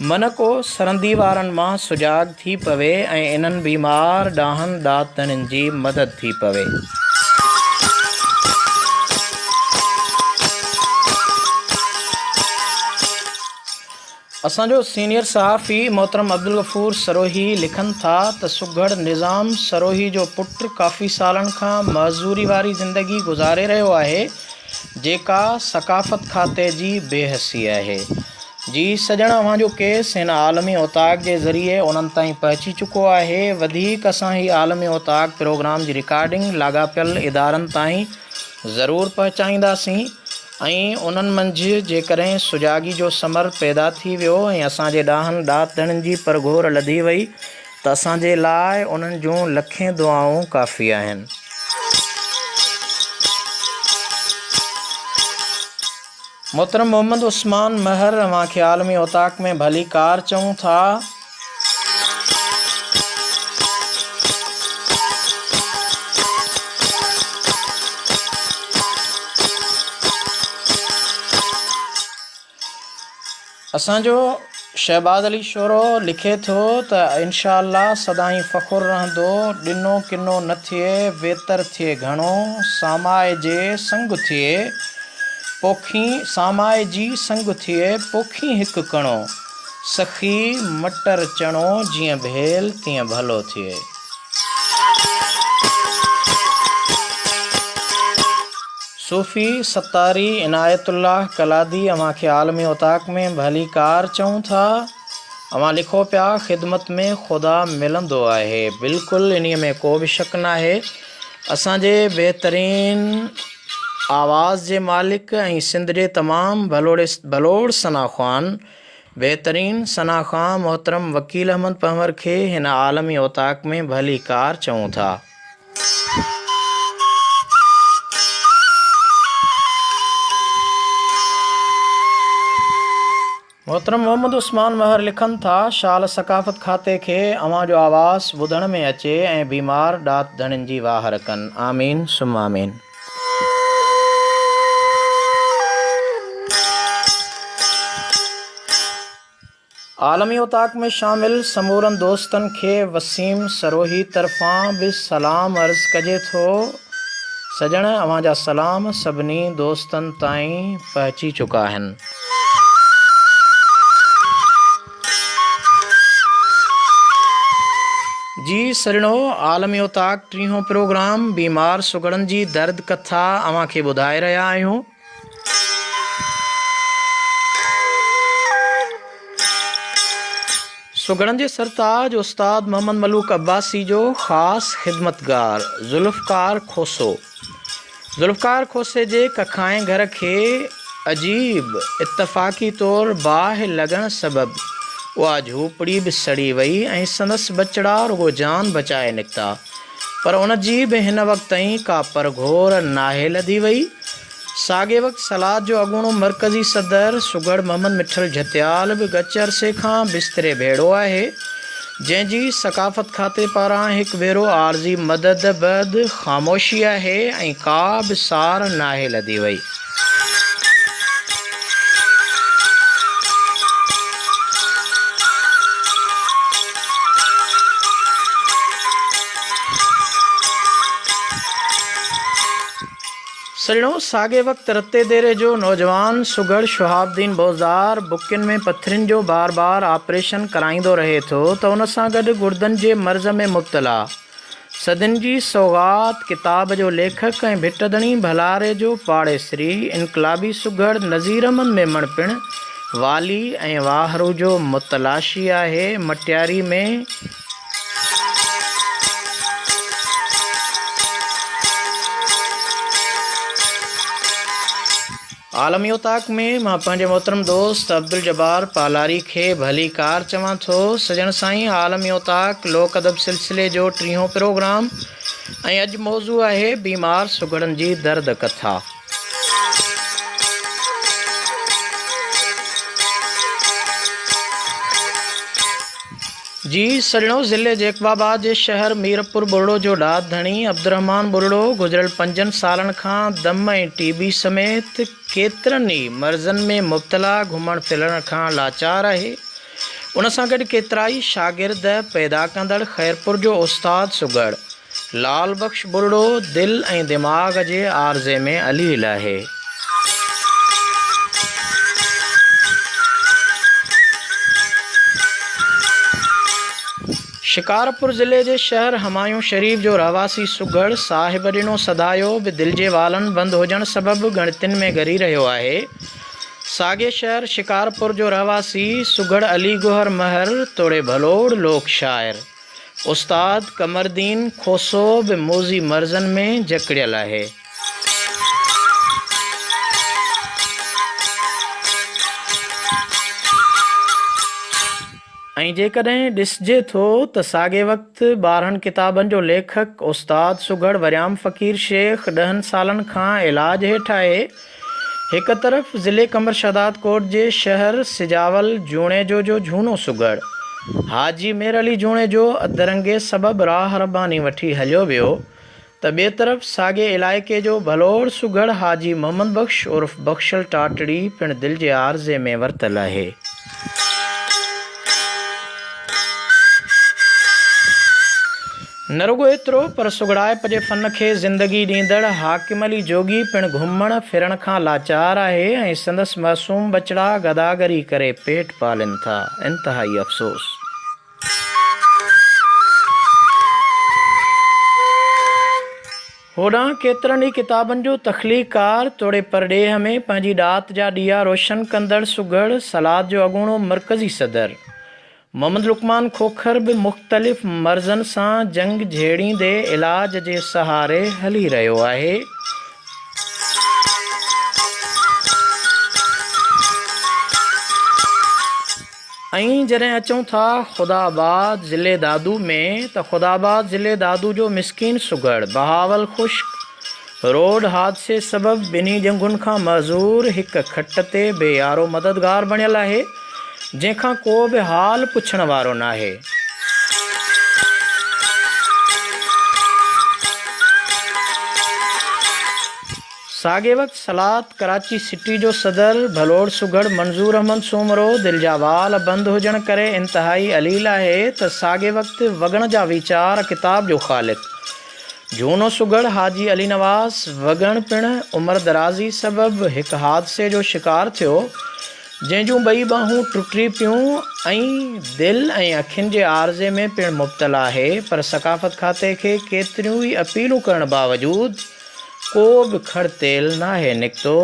मन को सरंदी वारनि मां सुजाग थी पवे ऐं इन्हनि बीमार ॾाहनि ॾातननि जी मदद थी पवे। असांजो सीनियर सहाफ़ी मोहतरम अब्दुल गफ़ूर सरोही लिखनि था त सुघड़ निज़ाम सरोही जो पुटु काफ़ी सालनि खां मज़दूरी वारी ज़िंदगी गुज़ारे रहियो आहे जेका सकाफ़त खाते जी बेहसी आहे। जी सजण अवां जो केस हिन आलमी ओताक जे ज़रिए उन्हनि ताईं पहुची चुको आहे। वधीक असां ही आलमी ओताक प्रोग्राम जी रिकॉर्डिंग लाॻापियल इदारनि ताईं ज़रूरु पहुचाईंदासीं ऐं उन्हनि मंझि जेकॾहिं सुजागी जो समर पैदा थी वियो ऐं असांजे ॾाहनि ॾातणनि जी परघोर लधी वई त असांजे लाइ उन्हनि जूं लखें दुआऊं काफ़ी आहिनि। मोहतरम मोहम्मद उस्मान महर अवां खे आलमी ओताक में भली कार चऊं था। असांजो शहबाज़ अली शोरो लिखे थो त इंशाअल्लाह सदाईं फ़ख़ुरु रहंदो, ॾिनो किनो न थिए, वेतर थिए घणो, सामाए जे संग थिए पोखी, सामाए जी संग थिए पोखी हिकु कणो, सखी मटर चणो, जीअं भेल तीअं भलो थिए। सूफ़ी सत्तारी इनायतुल्लाह कलादी अव्हां खे आलमी उताक में भली कार चऊं था। अव्हां लिखो पिया ख़िदमत में ख़ुदा मिलंदो आहे। बिल्कुलु इन्हीअ में को बि शक न आहे। असांजे बहितरीन आवाज़ जे मालिक ऐं सिंध जे तमामु भलोड़ सना ख़्वान, बहितरीन सना ख़्वान मोहतरम वकील अहमद पंवर खे हिन आलमी उताक में भली कार चऊं था। मोहतरम मोहम्मद उस्मान महर लिखनि था, शाल सकाफ़त खाते खे अव्हां जो आवाज़ ॿुधण में अचे ऐं बीमार ॾात धणिन जी वाहर कनि। आमीन सुम आमीन। आलमी उताक में शामिल समूरनि दोस्तनि खे वसीम सरोही तरफ़ां बि सलाम अर्ज़ कजे थो। सजण अव्हां जा सलाम सभिनी दोस्तनि ताईं पहुची चुका आहिनि। जी सजणो, आलमी उताक 30हों प्रोग्राम बीमार सुगड़नि जी दर्द कथा अव्हां खे ॿुधाए रहिया आहियूं। सुगड़नि जे सरताज उस्ताद मोहम्मद मलूक अब्बासी जो ख़ासि ख़िदमतगार ज़ुल्फ़कार खोसो। ज़ुल्फ़कार खोसे जे कखाएं घर खे अजीब इत्तफ़ाक़ी तौर बाहि लॻण सबबि उहा झूपड़ी बि सड़ी वई ऐं संदसि बचड़ा रुगो जान बचाए निकिता, पर उन जी बि हिन वक़्त ताईं का परघोर नाहे लधी वई। साॻे वक़्तु सलाद जो अॻूणो मरकज़ी सदर सुगड़ मोहम्मद मिठल झतियाल बि गच अरसे खां बिस्तरे भेड़ो आहे, जंहिंजी सकाफ़त खाते पारां हिकु भेरो आर्ज़ी मदद बैदि ख़ामोशी आहे ऐं का बि सार नाहे लधी वई। सजणो, साॻे वक़्तु रते देरे जो नौजवान सुगड़ शुहाबुद्दीन बोज़दार बुकियुनि में पथरियुनि जो बार बार ऑपरेशन कराईंदो रहे थो त उन सां गॾु गुर्दनि जे मर्ज़ में मुब्तला सदियुनि जी सौगात किताब जो लेखक ऐं भिटदणी भलारे जो पाड़ेसरी इनकलाबी सुगड़ नज़ीर अहमद मेमण पिणु वाली ऐं वाहरू जो मुतलाशी आहे। मटियारी में आलमी उताक में मां पंहिंजे मोहतरम दोस्त अब्दुल जब्बार पालारी खे भली कार चवां थो। सजण साईं, आलमी उताक लोक अदब सिलसिले जो 30हों प्रोग्राम ऐं अॼु मौज़ू आहे बीमार सुगड़नि जी दर्द कथा। जी सजणो, ज़िले जेकबाबाद जे शहर मीरपुर बुरड़ो जो ॾात धणी अब्दुरहमान बुरड़ो गुज़िरियल 5 सालनि खां दम ऐं टीबी समेत केतिरनि ई मर्ज़नि में मुब्तला घुमण फिरण खां लाचार आहे। उन सां गॾु केतिरा ई शागिर्द पैदा कंदड़ ख़ैरपुर जो उस्ताद सुगड़ लाल बख्श बुरड़ो दिलि ऐं दिमाग़ जे आर्ज़े में अलील आहे। शिकारपुर ज़िले जे शहर हमायूं शरीफ़ जो रहवासी सुगड़ साहिब ॾिनो सदायो बि दिलि जे वालनि बंदि हुजण सबबि ॻणतियुनि में ॻरी रहियो आहे। साॻे शहर शिकारपुर जो रहवासी सुगड़ अली गोहर महर तोड़े भलोड़ लोक शाइर उस्ताद कमरदीन खोसो बि मोज़ी मर्ज़नि में जकड़ियल आहे। ऐं जेकॾहिं ॾिसिजे थो त साॻे वक़्तु 12 किताबनि जो लेखक उस्ताद सुगड़ वरियाम फ़क़ीर शेख 10 सालनि खां इलाज हेठि आहे। हिकु तरफ़ ज़िले कमर शहदाद कोट जे शहर सिजावल जूणे जो झूनो सुगड़ हाजी मेर अली जूणे जो अधरंगे सबबि राह रबानी वठी हलियो वियो, त ॿिए तरफ़ साॻे इलाइक़े जो भलोड़ सुगड़ हाजी मोहम्मद बख़्श उर्फ़ बख़्शल टाटड़ी पिणु दिलि जे आर्ज़े में वरितलु आहे। न रुगो एतिरो पर सुगड़ाइप जे फन खे ज़िंदगी ॾींदड़ हाकिम अली जोगी पिणु घुमण फिरण खां लाचार आहे ऐं संदसि मासूम बचड़ा गदागरी करे पेट पालनि था। इंतिहाई अफ़सोस। होॾां केतिरनि ई किताबनि जो तख़लीक़कार तोड़े परॾेह में पंहिंजी ॾात जा ॾीआ रोशन कंदड़ सुघड़ सलाद जो अॻूणो मरकज़ी सदर मोहम्मद लुकमान खोखर बि मुख़्तलिफ़ मर्ज़नि सां जंग झेड़ींदे इलाज जे सहारे हली रहियो आहे। ऐं जॾहिं अचूं था ख़ुदाबाद ज़िले दादू में त ख़ुदाबाद ज़िले दादू जो मिसकीन सुघड़ बहावल ख़ुश्क रोड हादसे सबबि ॿिन्ही जंगुनि खां मज़ूर हिकु खट ते बेयारो मददगार बणियल आहे जंहिंखां को बि हाल पुछण वारो नाहे। साॻे वक़्तु सलाद कराची सिटी जो सदर भलोड़ सुघड़ मंज़ूर अहमद सूमरो दिलि जा वाल बंदि हुजण करे इंतिहाई अलील आहे त साॻे वक़्तु वॻण जा वीचार किताब जो ख़ालिक़ झूनो सुघड़ हाजी अली नवाज़ वॻण पिणु उमिरि दराज़ी सबबि हिकु हादसे जो शिकार थियो जंहिंजूं ॿई ॿाहूं टुटी पियूं ऐं दिलि ऐं अखियुनि जे आर्ज़े में पिणु मुब्तला आहे। पर सकाफ़त खाते खे केतिरियूं ई अपीलूं करण बावजूदि को बि खड़ तेल नाहे निकितो।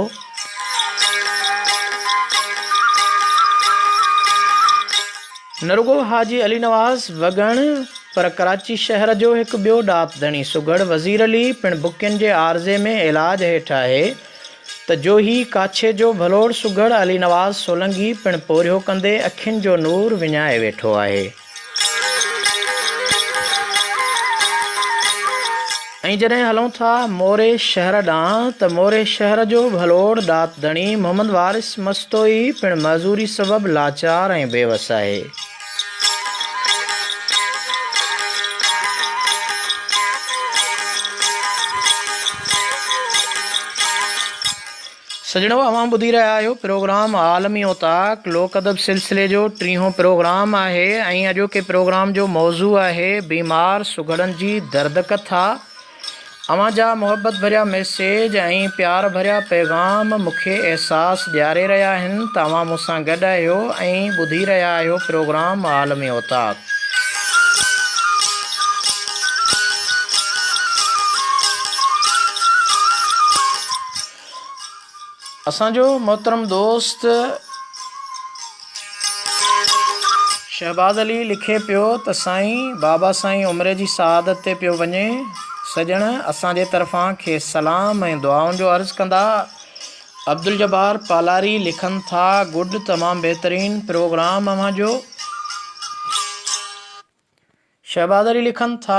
न रुगो हाजी अली नवाज़ वॻण पर कराची शहर जो हिकु ॿियो ॾात धणी सुघड़ वज़ीर अली पिणु बुकियुनि जे आर्ज़े में इलाज हेठि आहे त जो ही काछे जो भलोड़ सुघड़ अली नवाज़ सोलंगी पिणु पोरियो कंदे अखियुनि जो नूर विञाए वेठो आहे। ऐं जॾहिं हलूं था मोरे शहर ॾांहुं त मोरे शहर जो भलोड़ ॾात धणी मोहम्मद वारिस मस्तोई पिणु मज़ूरी सबबि लाचार ऐं बेवस आहे। सजणो अवां ॿुधी रहिया आहियो प्रोग्राम आलमी औताक लोक अदब सिलसिले जो 3हों प्रोग्राम आहे ऐं अॼोके प्रोग्राम जो मौज़ू आहे बीमार सुघड़नि जी दर्द कथा। अवां जा मुहबत भरिया मैसेज ऐं प्यार भरिया पैगाम मूंखे अहसासु ॾियारे रहिया आहिनि त अवां मूंसां गॾु आहियो ऐं ॿुधी रहिया आहियो प्रोग्राम आलमी औताक। असांजो मोहतरम दोस्त शहबाज़ अली लिखे पियो त साईं बाबा साईं उमिरि जी सआदत ते पियो वञे। सजण असांजे तरफ़ां खेसि सलाम ऐं दुआउनि जो अर्ज़ु कंदा। अब्दुल जब्बार पालारी लिखनि था गुड तमामु बहितरीनु प्रोग्राम अव्हां जो। शहबाज़ अली लिखनि था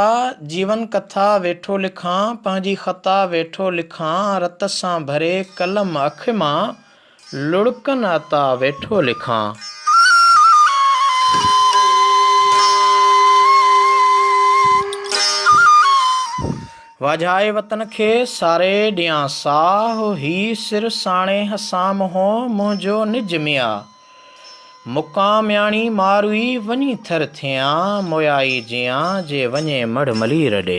जीवन कथा वेठो लिखां पंहिंजी ख़ता वेठो लिखां रत सां भरे कलम अख मां लुड़कनि अता वेठो लिखां। वाझाए वतन खे सारे ॾियां साह ही सिर साणे हसाम हो मुंहिंजो निज मिया मुकाम याणी मारुई वञी थर थियां मोयाई जियां जे वञे मढ़ मलीर ॾे।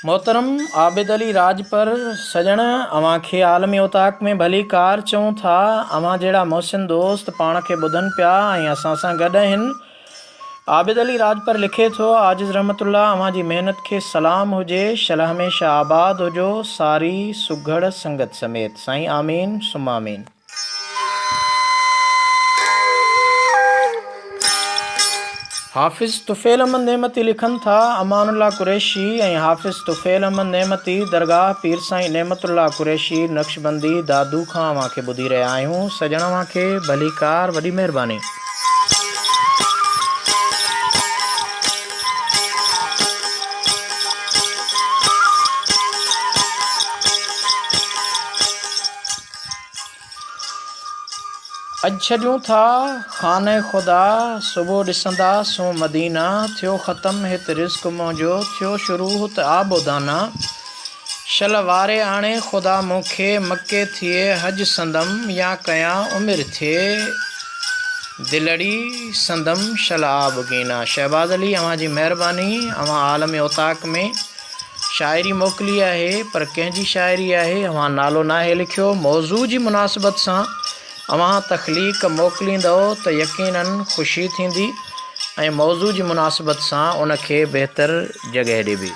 मोहतरम आबिद अली राजपर सजण अवां खे आलमी औताक में भली कार चऊं था। अवां जहिड़ा मोहसिन दोस्त पाण खे ॿुधनि पिया ऐं असां सां गॾु आहिनि। आबिद अली राजपर लिखे थो आजिज़ रहमतुल्ला अवां जी महिनत खे सलाम हुजे शल हमेशह आबाद हुजो सारी सुघड़ संगत समेत। साईं आमीन सुम आमीन। हाफ़िज़ तुफ़ैल अहमद नेमती लिखनि था अमानुल्ला कुरैशी ऐं हाफ़िज़ तुफ़ैल अहमद नेमती दरगाह पीर साईं नेमतुल्ला कुरैशी नक्शबंदी दादू खां अवां खे ॿुधी रहिया आहियूं। सजण अवां खे भली कार वॾी महिरबानी। अॼु छॾियूं था खाने ख़ुदा सुबुह ॾिसंदा सो मदीना थियो ख़तमु हिते रिज़्क़ मुंहिंजो थियो शुरू त आबोदाना शल वारे आणे ख़ुदा मूंखे मके थिए हज संदम या कयां उमिरि थिए दिलड़ी संदम शल आबगीना। शहबाज़ अली, अव्हां जी महिरबानी। अव्हां आलम औताक में शाइरी मोकिली आहे, पर कंहिंजी शाइरी आहे अव्हां नालो नाहे लिखियो। मौज़ू जी मुनासिबत सां अव्हां तख़लीक़ मोकिलींदव त यकीनन ख़ुशी थींदी ऐं मौज़ू जी मुनासिबत सां उनखे बहितर जॻह ॾिबी।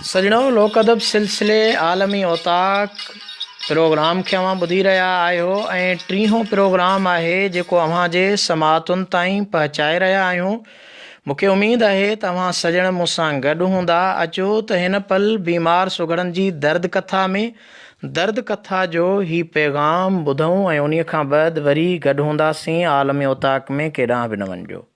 सजणो, लोक अदब सिलसिले आलमी औताक प्रोग्राम खे अव्हां ॿुधी रहिया आहियो ऐं टीहों प्रोग्राम आहे जेको अव्हां जे समातुनि ताईं पहुचाए रहिया आहियूं। मूंखे उमेदु आहे त अव्हां सजण मूंसां गॾु हूंदा। अचो त हिन पल बीमार सुगड़नि जी दर्द कथा में दर्द कथा जो ही पैगाम ॿुधूं ऐं उन्हीअ खां बाद वरी गॾु हूंदासीं आलमी औताक में। केॾांहुं बि न वञिजो।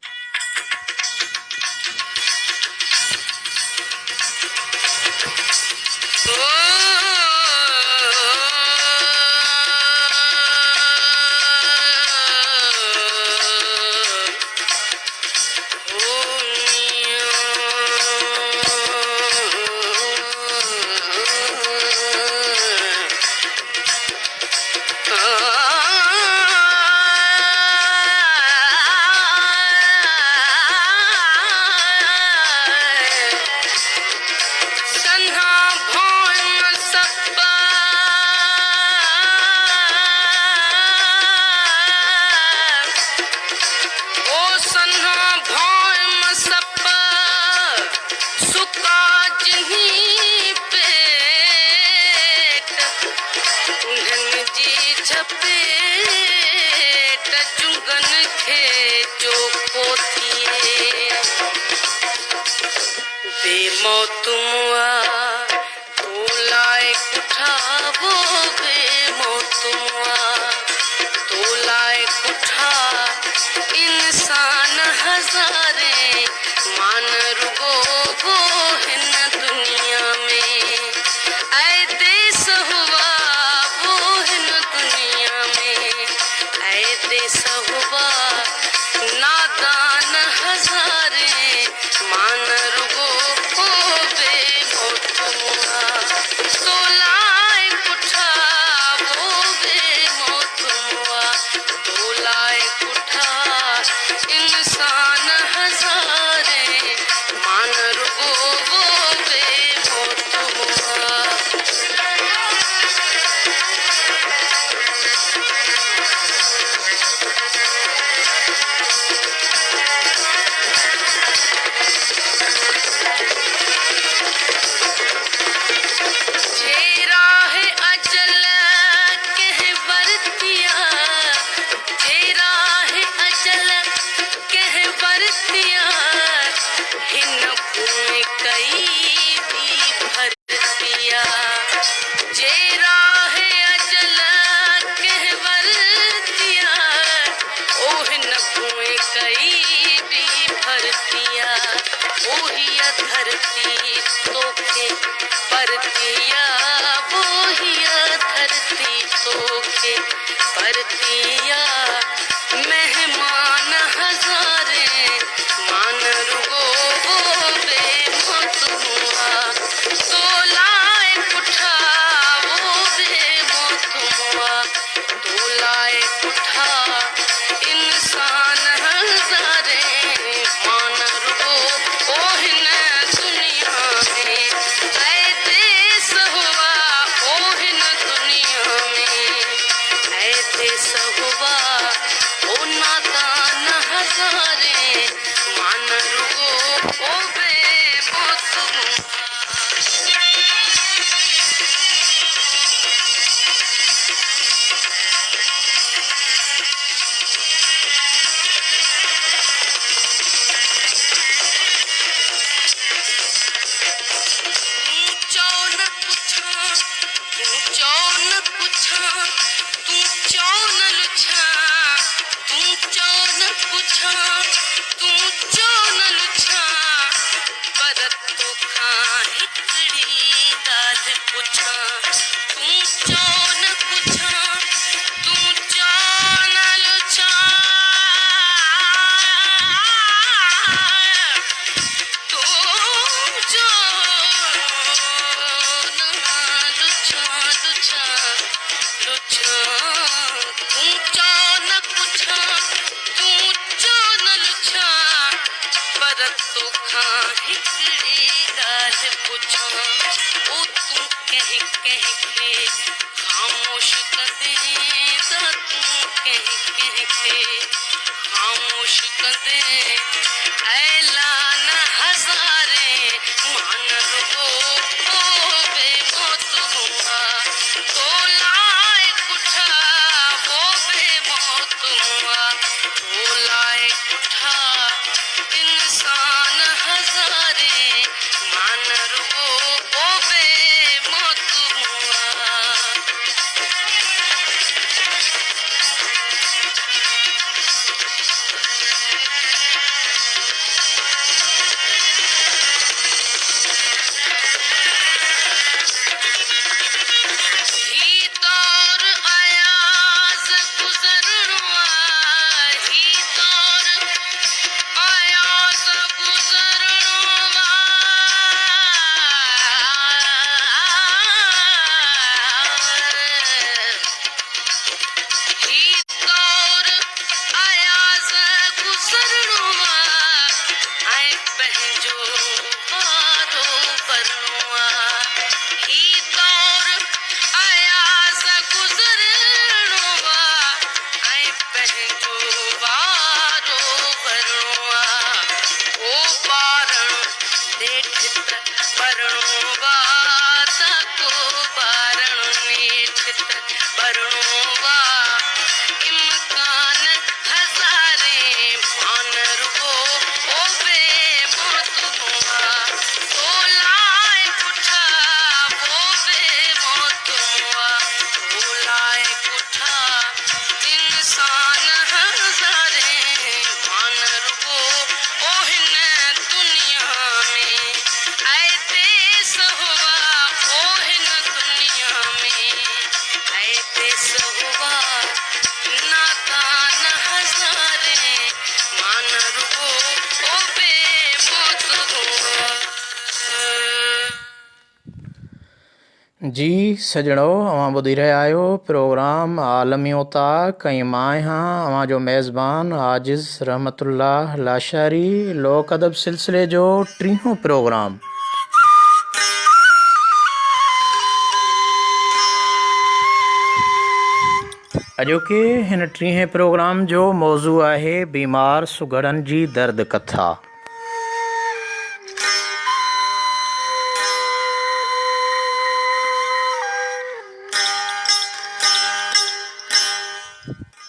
तूं चओ न पुछां, तूं चओ न तोखा हिकड़ी गाल पुछां ओ तू कह कह के खामोश कंदे त तू कह कह के खामोश कंदे ऐलान हज़ारे मान रुगो ओ बेमौत हुआ तो लाए कुठा वो बेमौत हुआ तो लाए कुठा इंसान हज़ारे मान रुगो ओ बेमौत हुआ। ही दौर अयाज़ गुज़रनुआ ही दौर अयाज़ गुज़रनुआ ही दौर अयाज़ गुज़रनुआ ऐं पंहिंजो वारो वरणुआ ही दौर अयाज़ गुज़रनुआ ऐं पंहिंजो वारो वरणुआ ओ ॿारण नेठ त भरणुआ त को ॿारण नेठ त भरणुआ इम्कान हज़ारे मान रुगो ओ बेमौत हुआ तो लाए कुठा वो बेमौत हुआ तो लाए कुठा इंसान हज़ारे मान रुगो ओ हिन दुनिया में ऐं देस हुआ ओ हिन दुनिया में ऐं देस हुआ नादान हज़ारे मान रुगो ओ बेमौत हुआ। जी सजणो अवां ॿुधी रहिया आहियो प्रोग्राम आलमी उताक ऐं मां आहियां अवां जो मेज़बान आजिज़ रहमतुल्लाह लाशारी लोक अदब सिलसिले जो 30हों प्रोग्राम। अॼोके हिन 30हें प्रोग्राम जो मौज़ू आहे बीमार सुगड़नि जी दर्द कथा।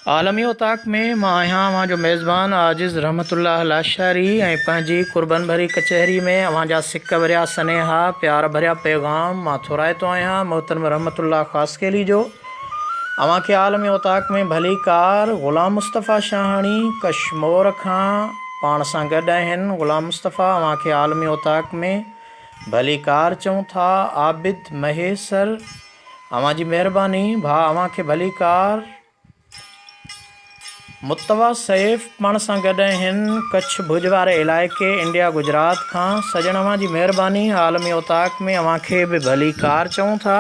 आलमी उताक में मां आहियां अवां जो मेज़बान आजिज़ रहमतुल्लाह लाशारी ऐं पंहिंजी कुर्बन भरी कचहरी में अवां जा सिक भरिया सनेहा प्यार भरिया पैगाम मां थोराइतो आहियां मोहतरम रहमतुल्लाह ख़ासकेली जो। अवां खे आलमी उताक में भली कार ग़ुलाम मुस्तफ़ा शाहाणी कश्मोर खां पाण सां गॾु आहिनि। ग़ुलाम मुस्तफ़ा अवां खे आलमी उताक में भली कार चऊं था। आबिद महेसर अवां जी महिरबानी भाउ अवां खे भली कार। मुतवा सैफ़ पाण सां गॾु आहिनि कच्छ भुज वारे इलाइक़े इंडिया गुजरात खां। सजण अवां जी महिरबानी आलमी उताक में अवां खे बि भली कार चऊं था।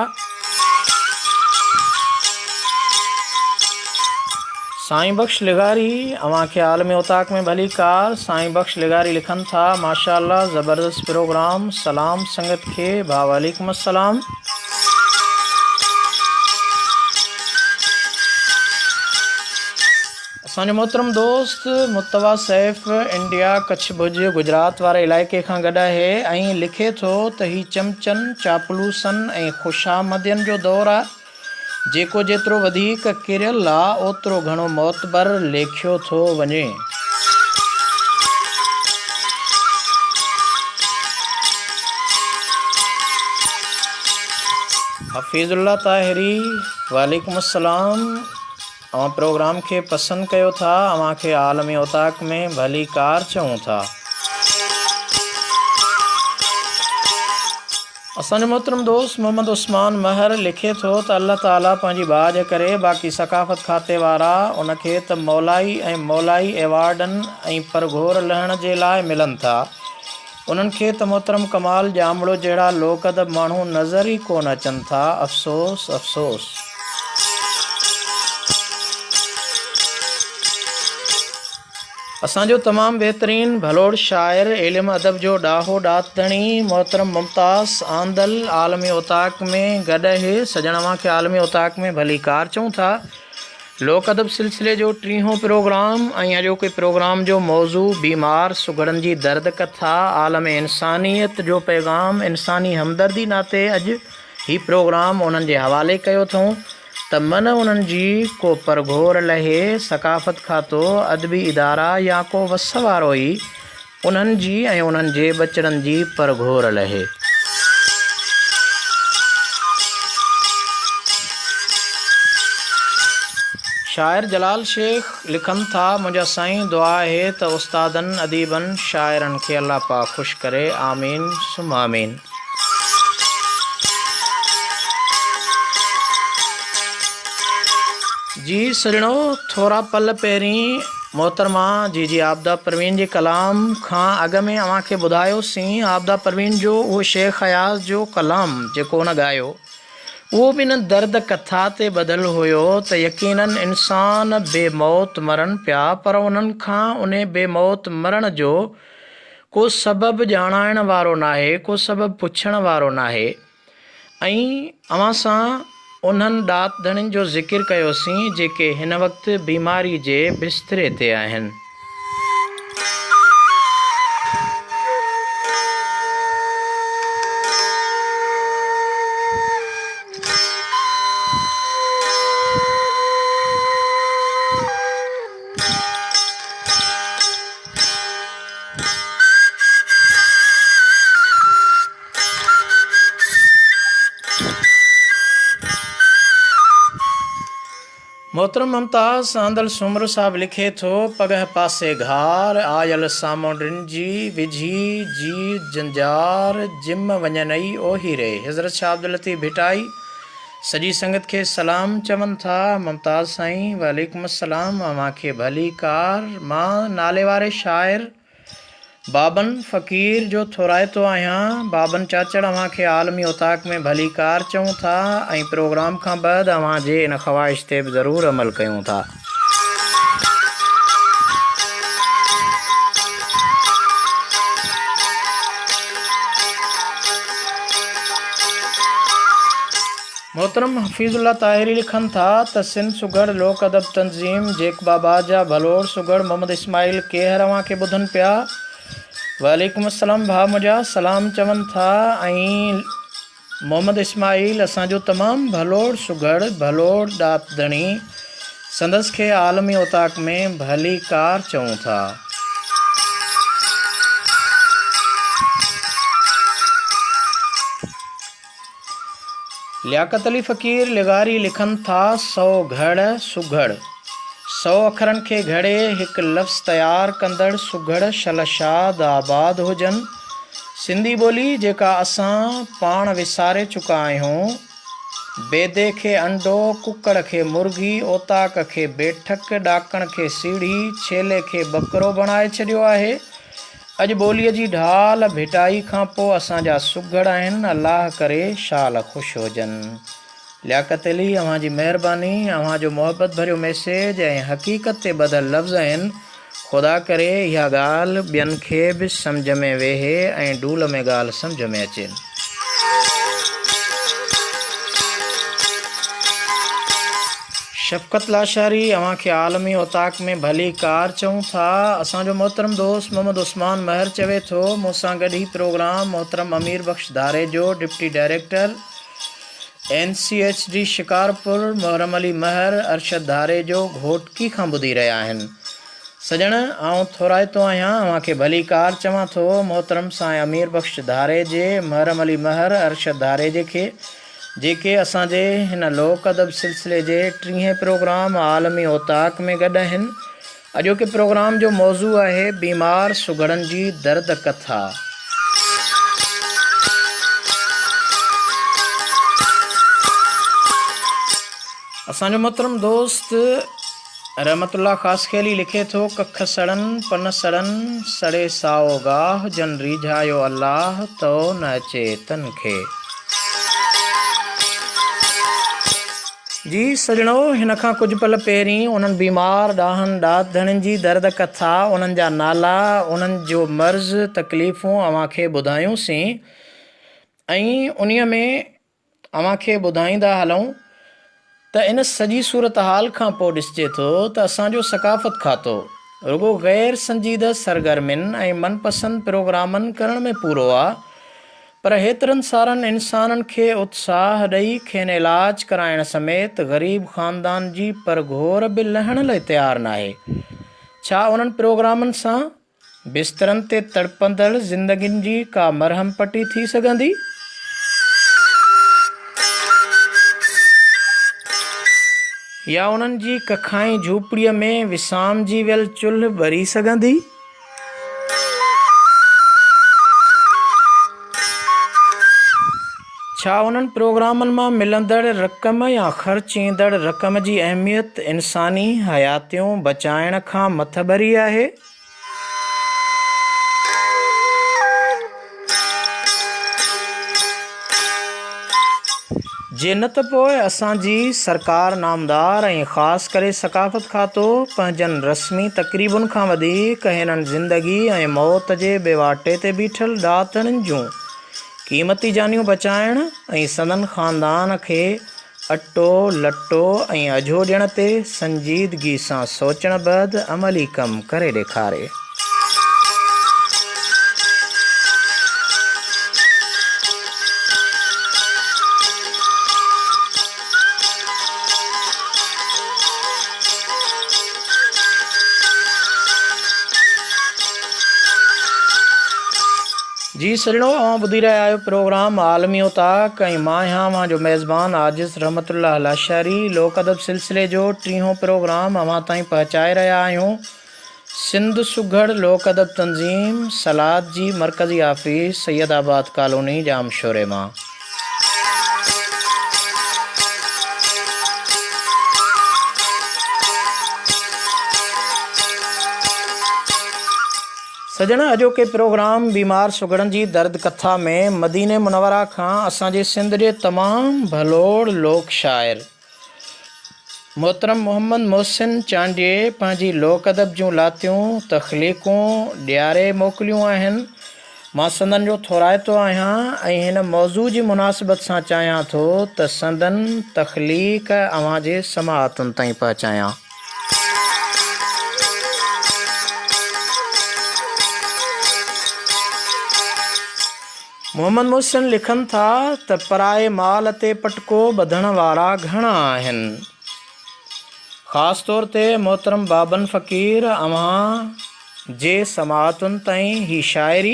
साईं बख्श लिगारी अवां खे आलमी उताक में भली कार। साईं बख्श लिगारी लिखनि था माशाअल्लाह ज़बरदस्त प्रोग्राम सलाम संगत खे भाउ वालेकुम अस्सलाम। असांजो मोहतरम दोस्त मुतवा सैफ़ इंडिया कच्छ भुज गुजरात वारे इलाइक़े खां गॾु आहे ऐं लिखे थो त ही चमचनि चापलूसनि ऐं ख़ुशामदियुनि जो दौरु आहे। जेको जेतिरो वधीक किरियल आहे ओतिरो घणो मोतबर लेखियो थो वञे। हफ़ीज़ुल्लाह ताहिरी वालेकुम अस्सलाम। अवां प्रोग्राम खे पसंदि कयो था। अवां खे आलमी उताक में भली कार चऊं था। असांजो मोहतरम दोस्त मोहम्मद उस्मान महर लिखे थो त अल्लाह ताला पंहिंजी बाज करे बाक़ी सकाफ़त खाते वारा उनखे त मौलाई ऐं मौलाई एवार्डनि ऐं परघोर लहण जे लाइ मिलनि था। उन्हनि खे त मोहतरम कमाल जामड़ो जहिड़ा लोक अदब माण्हू नज़र ई कोन अचनि था। अफ़सोस अफ़सोस। असांजो तमामु बहितरीन भलोड़ शाइर इल्म अदब जो ॾाहो ॾातणी मोहतरम मुमताज़ आंदल आलमी उताक में गॾु आहे। सजण खे आलमी उताक में भली कार चऊं था। लोक अदब सिलसिले जो 30हों प्रोग्राम ऐं अॼोके प्रोग्राम जो मौज़ू बीमार सुगड़नि जी दर्द कथा आलम इंसानियत जो पैगाम इंसानी हमदर्दी नाते अॼु ही प्रोग्राम उन्हनि जे हवाले कयो अथऊं त मन उन्हनि जी को परघोर लहे सकाफ़त खातो अदबी इदारा या को वस वारो ई उन्हनि जी ऐं उन्हनि जे बचड़नि जी परघोर लहे। शाइर जलाल शेख लिखनि था, मुंहिंजा साईं दुआ आहे त उस्तादनि अदीबनि शाइरनि खे अल्लाह पाक ख़ुशि करे, आमीन सुम आमीन। जी सजणो, थोरा पल पहिरीं मोहतरमा जी आबदा परवीन जे कलाम खां अॻु में अव्हांखे ॿुधायोसीं आबदा परवीन जो उहो शेख अयाज़ जो कलाम जेको उन ॻायो उहो बि न दर्द कथा ते ॿधल हुयो त यकीनन इंसान बेमौत मरनि पिया, पर उन्हनि खां उन बेमौत मरण जो को सबबु ॼाणाइण वारो नाहे, को सबबु पुछण वारो नाहे। ऐं अव्हां सां उन्हनि ॾात धणियुनि जो ज़िक्र कयोसीं जेके हिन वक़्तु बीमारी जे बिस्तरे ते आहिनि। मोहतरम मुमताज़ आंदल सुमर साहब लिखे थो, पगह पासे घार आयल सामुंडनि जी विझी जी जंजार जिम वञनई ओही रे। हज़रत शाह अब्दुल लतीफ़ भिटाई सॼी संगत खे सलाम चवनि था। मुमताज़ साईं वालेकुम अस्सलाम। अव्हांखे भली कार। मां नाले वारे शाइर बाबन फ़क़ीर जो थोराइतो आहियां। बाबन चाचड़ अव्हांखे आलमी उताक में भली कार चऊं था ऐं प्रोग्राम खां बाद अव्हांजे इन ख़्वाहिश ते बि ज़रूरु अमल कयूं था। मोहतरम हफ़ीज़ुल्लाह ताहिरी लिखनि था त सिंध सुगड़ लोक अदब तंज़ीम जेक बाबा जा भलोड़ सुगड़ मोहम्मद इस्माइल केहर अव्हांखे ॿुधनि पिया। वालेकुम अस्सलाम भाउ मुंहिंजा सलाम चवनि था। ऐं मोहम्मद इस्माइल असांजो तमामु भलोड़ सुगड़ भलोड़ ॾातदणी संदसि खे आलमी उताक में भली कार चऊं था। लियाकत अली फ़क़ीर लिगारी लिखनि था, 100 घड़ सुघड़ 100 अखरनि खे घड़े हिकु लफ़्ज़ तयारु कंदड़ सुघड़ शलशाद आबाद हुजनि। सिंधी ॿोली जेका असां पाण विसारे चुका आहियूं। बेदे खे अंडो, कुकड़ खे मुर्गी, ओताक खे बेठक, ॾाकण खे सीढ़ी, छेले खे बकरो बणाए छॾियो आहे। अॼु ॿोलीअ जी ढाल भिटाई खां पोइ असांजा सुघड़ आहिनि। अलाह करे शाल ख़ुशि हुजनि। लियाकत अली अव्हांजी महिरबानी। अव्हांजो मोहबत भरियो मैसेज ऐं हक़ीक़त ते ॿधल लफ़्ज़ आहिनि। ख़ुदा करे इहा ॻाल्हि ॿियनि खे बि सम्झ में वेहे ऐं डूल में ॻाल्हि सम्झ में अचे। शफ़क़त लाशारी अव्हांखे आलमी उताक में भली कार चऊं था। असांजो मोहतरम दोस्त मोहम्मद उस्मान महर चवे थो, मूंसां गॾु ही प्रोग्राम मोहतरम अमीर बख़्श धारे जो deputy director NCHD Shikarpur Muharram Ali महर अरशद धारे जो घोटकी खां ॿुधी रहिया आहिनि। सजण आउं थोराइतो आहियां, अव्हांखे भली कार चवां थो। मोहतरम साईं अमीर बख़्श धारे जे मोहरम अली महर अरशद धारे खे जेके असांजे हिन लोक अदब सिलसिले जे 30हें प्रोग्राम आलमी ओताक में गॾु आहिनि। अॼोके प्रोग्राम जो मौज़ू आहे बीमार सुगड़नि जी दर्द कथा। असांजो मोहतरम दोस्त रहमतुल्लाह ख़ासखेली लिखे थो, कख सड़नि पन सड़नि सड़े साओ गाह जन रीझायो अल्लाह तो न अचे तन खे। जी सजणो, हिन खां कुझु पल पहिरीं उन्हनि बीमार ॾाहनि ॾाधड़नि जी दर्द कथा, उन्हनि जा नाला, उन्हनि जो मर्ज़ तकलीफ़ूं अव्हांखे ॿुधायूंसीं ऐं उन्हीअ में अव्हांखे ॿुधाईंदा हलूं त इन सॼी सूरत हाल खां पोइ ॾिसिजे थो त असांजो सकाफ़त खातो रुगो ग़ैर संजीदह सरगर्मियुनि ऐं मनपसंदि प्रोग्रामनि करण में पूरो आहे, पर हेतिरनि सारनि इंसाननि खे उत्साह ॾेई खेनि इलाज कराइण समेत ग़रीब ख़ानदान जी परघोर बि लहण लाइ तयारु नाहे। छा उन्हनि प्रोग्रामनि सां बिस्तरनि ते तड़पंदड़ ज़िंदगियुनि जी का मरहम पटी थी सघंदी? या उन्हनि जी कखाई झूपड़ीअ में विसाम जी वियल चुल्ह ॿरी सघंदी? छा उन्हनि प्रोग्रामनि मां मिलंदड़ रक़म या ख़र्च ईंदड़ रक़म जी अहमियत इंसानी हयातियूं बचाइण खां मथबरी आहे? जे न त पोइ असांजी सरकार नामदार ऐं ख़ासि करे सकाफ़त खातो पंहिंजनि रस्मी तक़रीबुनि खां वधीक हिननि ज़िंदगी ऐं मौत जे बेवाटे ते बीठल ॾातड़नि जूं क़ीमती जानियूं बचाइण ऐं सदन ख़ानदान खे अटो लटो ऐं अझो ॾियण ते संजीदगी सां सोचण बैदि अमली कमु करे ॾेखारे। जी सजणो, अवां ॿुधी रहिया आहियो प्रोग्राम आलमी उताक ऐं मां आहियां अव्हांजो मेज़बान आजिज़ रहमतुल्लाह लाशारी। लोक अदब सिलसिले जो 30हों प्रोग्राम अव्हां ताईं पहुचाए रहिया आहियूं। सिंध सुघड़ लोक अदब तंज़ीम सलाद जी मरकज़ी ऑफिस सैयदाबाद कॉलोनी जामशोरे मां। सजण, अॼोके प्रोग्राम बीमार सुगड़नि जी दर्द कथा में मदीने मुनवरा खां असांजे सिंध जे तमामु भलोड़ लोक शाइर मोहतरम मोहम्मद मोहसिन चांडिये पंहिंजी लोक अदब जूं लातियूं तख़लीक़ूं ॾियारे मोकिलियूं आहिनि। मां संदन जो थोराइतो आहियां ऐं हिन मौज़ू जी मुनासिबत सां चाहियां थो त संदन तख़लीक़ अव्हांजे समाअतुनि ताईं पहुचायां। मोहम्मद मोहसिन लिखनि था त पराए माल ते पटको ॿधण वारा घणा आहिनि। ख़ासि तौर ते मोहतरम बाबन फ़क़ीर अव्हां जे समाअतुनि ताईं ही शाइरी।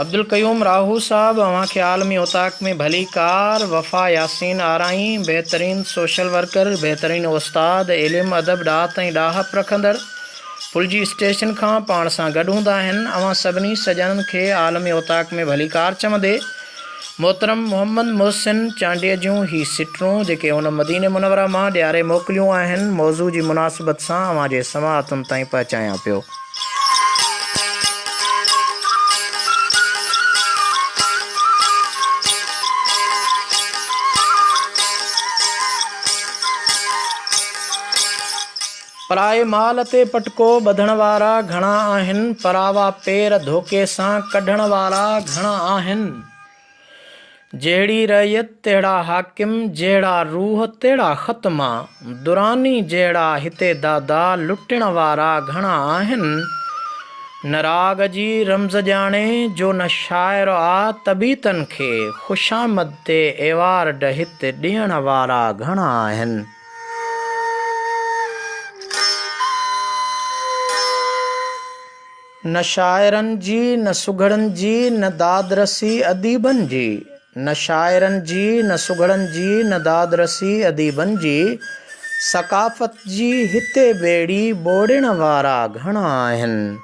अब्दुल क़यूम राहू साहब अव्हांखे आलमी उताक में भली कार। वफ़ा यासीन आराई बहितरीन सोशल वर्कर, बहितरीन उस्ताद, इल्मु अदब ॾात ऐं ॾाहप रखंदड़, फुलजी स्टेशन खां पाण सां गॾु हूंदा आहिनि। अवां सभिनी सजननि खे आलमी उताक में भली कार चवंदे मोहतरम मोहम्मद मोहसिन चांडिये जूं ही सिटरूं जेके हुन मदीने मुनवरा मां ॾियारे मोकिलियूं आहिनि, मौज़ू जी मुनासिबत सां अव्हांजे समाअतुनि ताईं पहुचायां पियो। पराए माल ते पटको ॿधण वारा घणा आहिनि, परावा पेर धोके सां कढण वारा घणा आहिनि। जहिड़ी रैयत तहिड़ा हाकिम, जहिड़ा रूह तहिड़ा ख़तमा, दुरानी जहिड़ा हिते दादा लुटण वारा घणा आहिनि। न राग जी रमज़ ॼाणे जो न शाइर आ तबीतनि खे, ख़ुशामद ते एवार्ड हिते ॾियण वारा घणा आहिनि। न शाइरनि जी, न सुघड़नि जी, न दादरसी अदीबनि जी। न शाइरनि जी, न सुघड़नि जी, न दादरसी अदीबनि जी। सकाफ़त जी हिते ॿेड़ी ॿोड़िण वारा घणा आहिनि।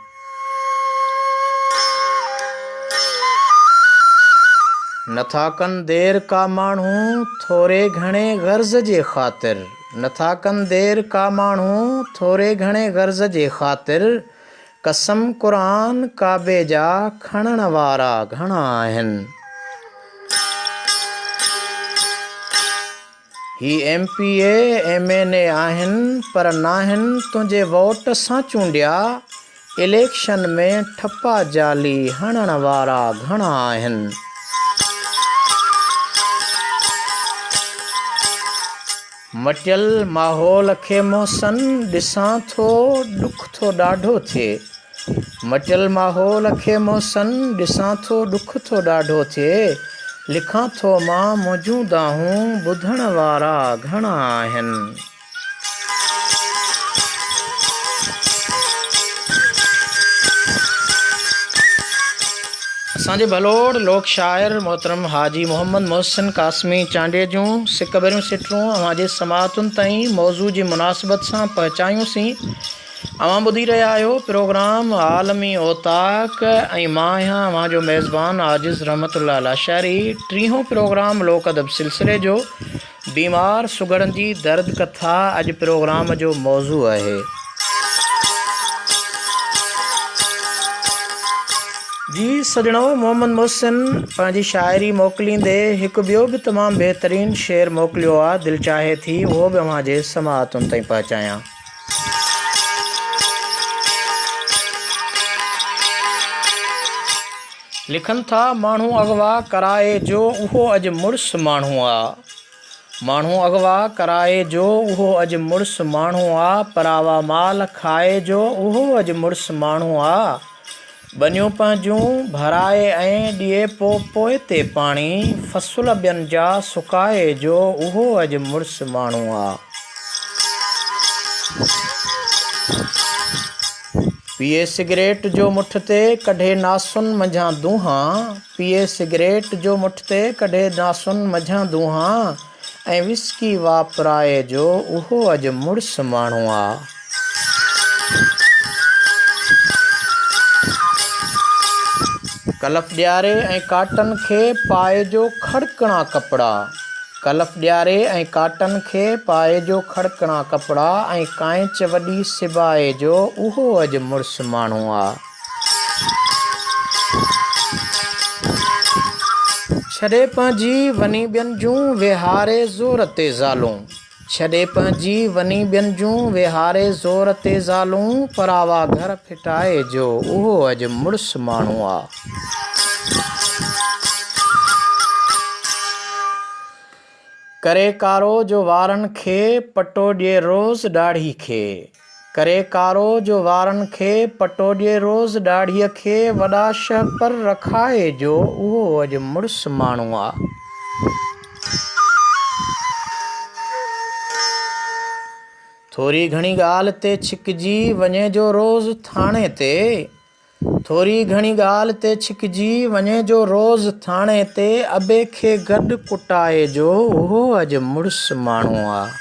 नथा कनि देर का माण्हू थोरे घणे गर्ज़ जे ख़ातिर। नथा कनि देर का माण्हू थोरे घणे गर्ज़ जे ख़ातिर। कसम क़ुरान काबे जा खणण वारा घणा आहिनि। ही MPA MNA आहिनि पर नाहिनि तुंहिंजे वोट सां चूंडिया। इलेक्शन में ठप्पा जाली हणण वारा घणा आहिनि। मटियल माहौल खे मोहसन ॾिसां थो ॾुख थो ॾाढो थिए। मटियल माहौल खे मोहसन ॾिसां थो ॾुख थो ॾाढो थिए। लिखां थो मां मौजूदा हूं ॿुधण वारा घणा आहिनि। असांजे भलोड़ लोक शाइर मोहतरम हाजी मोहम्मद मोहसिन कासमी चांडे जूं सिक भरियूं सिटरूं अवांजे समातुनि ताईं मौज़ू जी मुनासिबत सां पहुचायूंसीं। अवां ॿुधी रहिया आहियो प्रोग्राम आलमी औताक ऐं मां आहियां अवांजो मेज़बान आजिज़ रहमतुल्लाह लाशारी। टीहों प्रोग्राम लोक अदब सिलसिले जो बीमार सुगड़नि जी दर्द कथा अॼु प्रोग्राम जो मौज़ू आहे। जी सजणो, मोहम्मद मोहसिन पंहिंजी शाइरी मोकिलींदे हिकु ॿियो बि तमामु बहितरीनु शेर मोकिलियो आहे। दिलि चाहे थी उहो बि अव्हांजे समातुनि ताईं पहुचायां। लिखनि था माण्हू अगवा कराए जो उहो अॼु मुड़ुसु माण्हू आहे। माण्हू अगवा कराए जो उहो अॼु मुड़ुसु माण्हू आहे। परावा माल खाए जो उहो अॼु मुड़ुसु माण्हू आहे। बनियूं पंहिंजूं भराए ऐं ॾिए पोइ ते पाणी। फ़सुल ॿियनि जा सुकाए जो उहो अॼु मुड़ुसु माण्हू आहे। पीए सिगरेट जो मुठ ते कढे नासुनि मंझां दूहां। पीए सिगरेट जो मुठ ते कढे नासुनि मंझां दूहां। ऐं विस्की वापराए जो उहो अॼु मुड़ुसु माण्हू आहे। कलफ ॾियारे ऐं काटन खे पाए जो खड़कणा कपिड़ा। कलफ ॾियारे ऐं काटन खे पाए जो खड़कणा कपिड़ा। ऐं कांच वॾी सिबाए जो उहो अॼु मुड़ुसु माण्हू आहे। छॾे पंहिंजी वञी ॿियनि जूं विहारे ज़ोर ते ज़ालूं। छॾे पंहिंजी वञी ॿियनि जूं विहारे ज़ोर ते ज़ालूं। परावा घर फिटाए जो उहो अॼु मुड़ुसु माण्हू आहे। करे कारो जो वारनि खे पटो ॾिए रोज़ ॾाढ़ी खे। करे कारो जो वारनि खे पटो ॾिए रोज़ ॾाढ़ीअ खे। वॾा शह पर रखाए जो उहो अॼु मुड़ुसु माण्हू आहे। थोरी घणी ॻाल्हि ते छिकिजी वञे जो रोज़ थाणे ते। थोरी घणी ॻाल्हि ते छिकिजी वञे जो रोज़ थाणे ते। अॿे खे गॾु कुटाए जो उहो अॼु मुड़ुसु माण्हू आहे।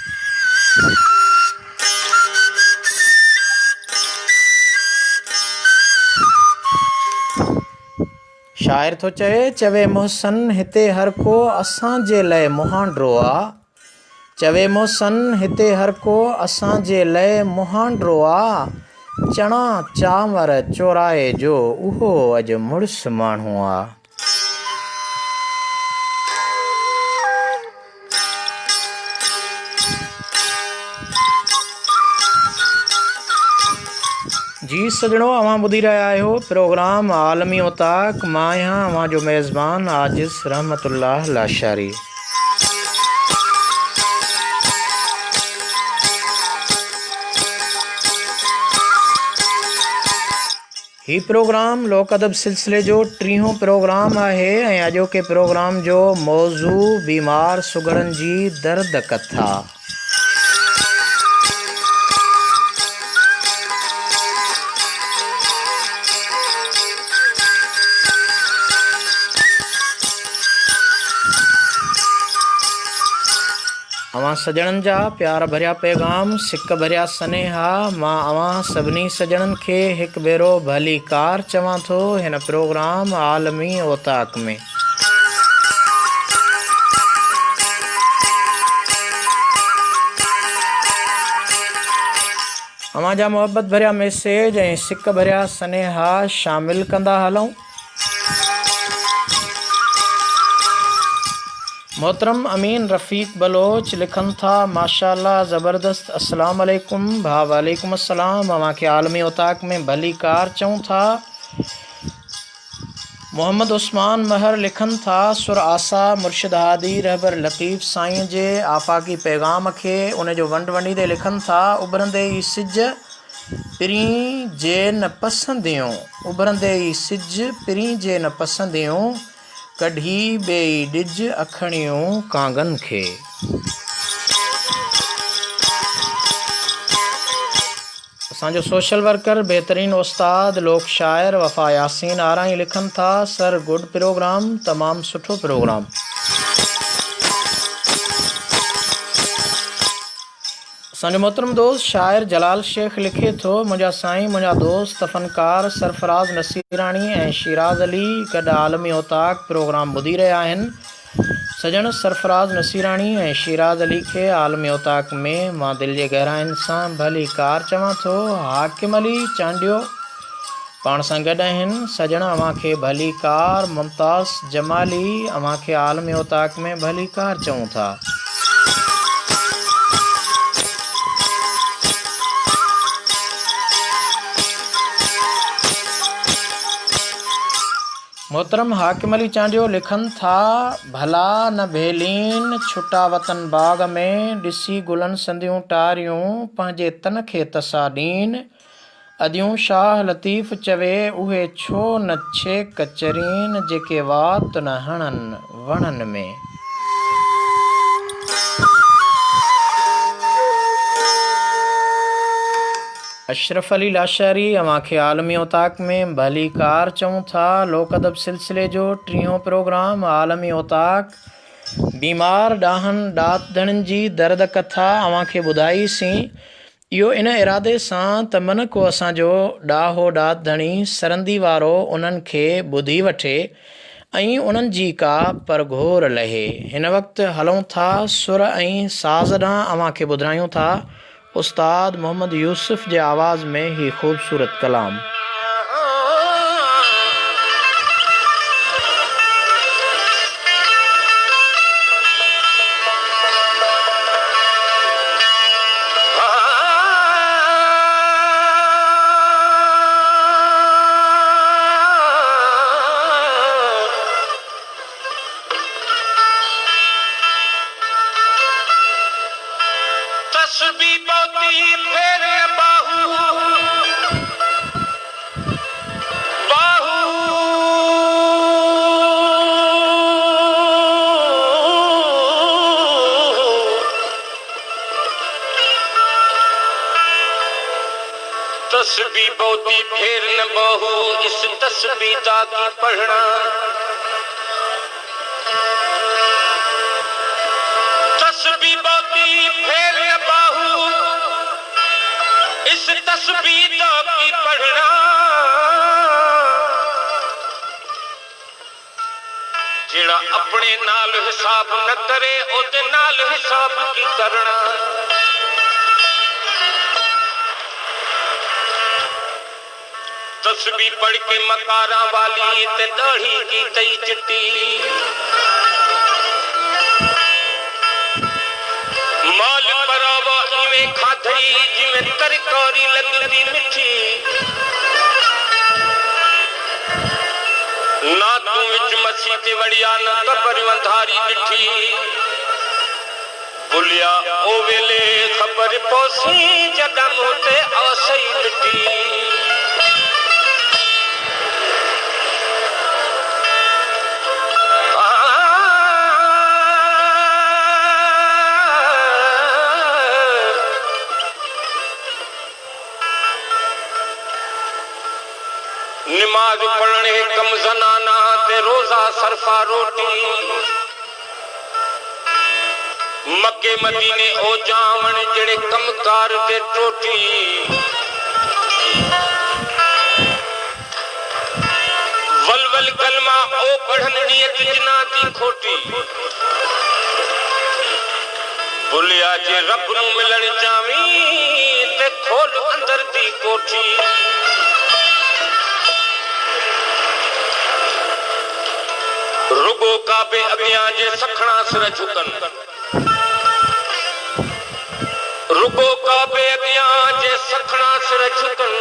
शाइर थो चवे मोहसन हिते हर को असांजे लाइ मुहांडो आहे। चवे मोहसन हिते हर को असांजे लाइ मुहांडो आहे। चणा चांवर चोराए जो उहो अॼु मुड़ुसु माण्हू आहे। जी सजणो, अवां ॿुधी रहिया आहियो प्रोग्राम आलमी औताक। मां आहियां अवांजो मेज़बान आजिज़ रहमतुल्लाह लाशारी। ही प्रोग्राम लोक अदब सिलसिले जो टीहों प्रोग्राम आहे ऐं अॼोके प्रोग्राम जो मौज़ू बीमार सुगड़नि जी दर्द कथा। अवां सजणनि जा प्यार भरिया पैगाम, सिक भरिया सनेहा मां अवां सभिनी सजणनि खे हिकु भेरो भली कार चवां थो हिन प्रोग्राम आलमी औताक में। अवां जा मोहब्बत भरिया मैसेज ऐं सिक भरिया सनेहा शामिल कंदा हलूं। मोहतरम अमीन रफ़ीक बलोच लिखन था माशाल्लाह ज़बरदस्त अस्सलाम वालेकुम भा वालेकुम अस्सलाम अवां के आलमी उताक में भली कार चऊं था। मोहम्मद उस्मान महर लिखन था सुर आसा मुर्शिद हादी रहबर लतीफ़ साईं जे आफ़ाकी पैगाम खे उन जो वंड वंडीदे लिखन था उभरंदे ई सिज पिरी जे न पसंदियूं उभरंदे ई सिज पिरी जे न पसंदियूं कढी बेई डिज अखणियूं कांगन खे। असांजो सोशल वर्कर बेहतरीन उस्ताद लोक शायर वफ़ा यासीन आराई लिखन था सर गुड प्रोग्राम तमामु सुठो प्रोग्राम। असांजो मोहतरम दोस्त शायर जलाल शेख लिखे थो मुंहिंजा साईं मुंहिंजा दोस्त फ़नकार सरफराज़ नसीराणी ऐं शिराज़ अली गॾु आलमी औताक प्रोग्राम ॿुधी रहिया आहिनि। सजण सरफराज़ नसीराणी ऐं शिराज़ अली खे आलमी औताक में मां दिलि जे गहराइनि सां भली कार चवां थो। हाकिम अली चांडियो पाण सां गॾु आहिनि। सजण अव्हां खे भली कार। मुमताज़ जमाली अव्हां खे आलमी औताक में भली कार चऊं था। मोहतरम हाकिम अली चांडियो लिखन था भला न भेलीन छुटा वतन बाग में ॾिसी गुलन संदियूं टारियूं पंहिंजे तन खे तसा ॾीन अदियूं शाह लतीफ़ चवे उहे छो न छे कचरीन जेके वात न हणन वणन में। अशरफ अली लाशारी अव्हां खे आलमी औताक में भली कार चऊं था। लोक अदब सिलसिले जो 30हों प्रोग्राम आलमी औताक बीमार ॾाहनि ॾातड़नि जी दर्द कथा अव्हां खे ॿुधाईसीं। इहो इन इरादे सां त मन को असांजो ॾाहो ॾातड़नी सरंदी वारो उन्हनि खे ॿुधी वठे ऐं उन्हनि जी का परघोर लहे। हिन वक़्तु हलूं था सुर ऐं साज़ ॾांहुं अव्हां खे ॿुधायूं था उस्ताद मोहम्मद यूसुफ जे आवाज़ में ही ख़ूबसूरत कलाम। तस्बीह बहुती फेर न बहू इस तस्बीह दा की पढ़ना तस्बीह बहुती फेर न बहू इस तस्बीह दा की पढ़ना जेड़ा अपने नाल हिसाब न करे ओदे नाल हिसाब की करना। तस्बीह पढ़ के मकारा वाली ते दाढ़ी की तई चिट्टी माल परावा इवें खाधई जिवें तरकारी लगदी मिठी ना तू विच मसी ते वड़िया ना कबर वंधारी मिठी बुलिया ओ वेले खबर पोसी जदा मोते आसई मिठी। नमाज पढ़ने कम जनाना ते रोजा सरफा रोटी मक्के मदीने ओ जावन जड़े कमकार ते टोटी वलवल कलमा ओ पढ़न नियत जना दी खोटी बुलिया जे रब नु मिलन जावी ते खोल अंदर दी कोठी रुगो काबे अॻियां जे सखणा सिर झुकन, रुगो काबे अॻियां जे सखणा सिर झुकन,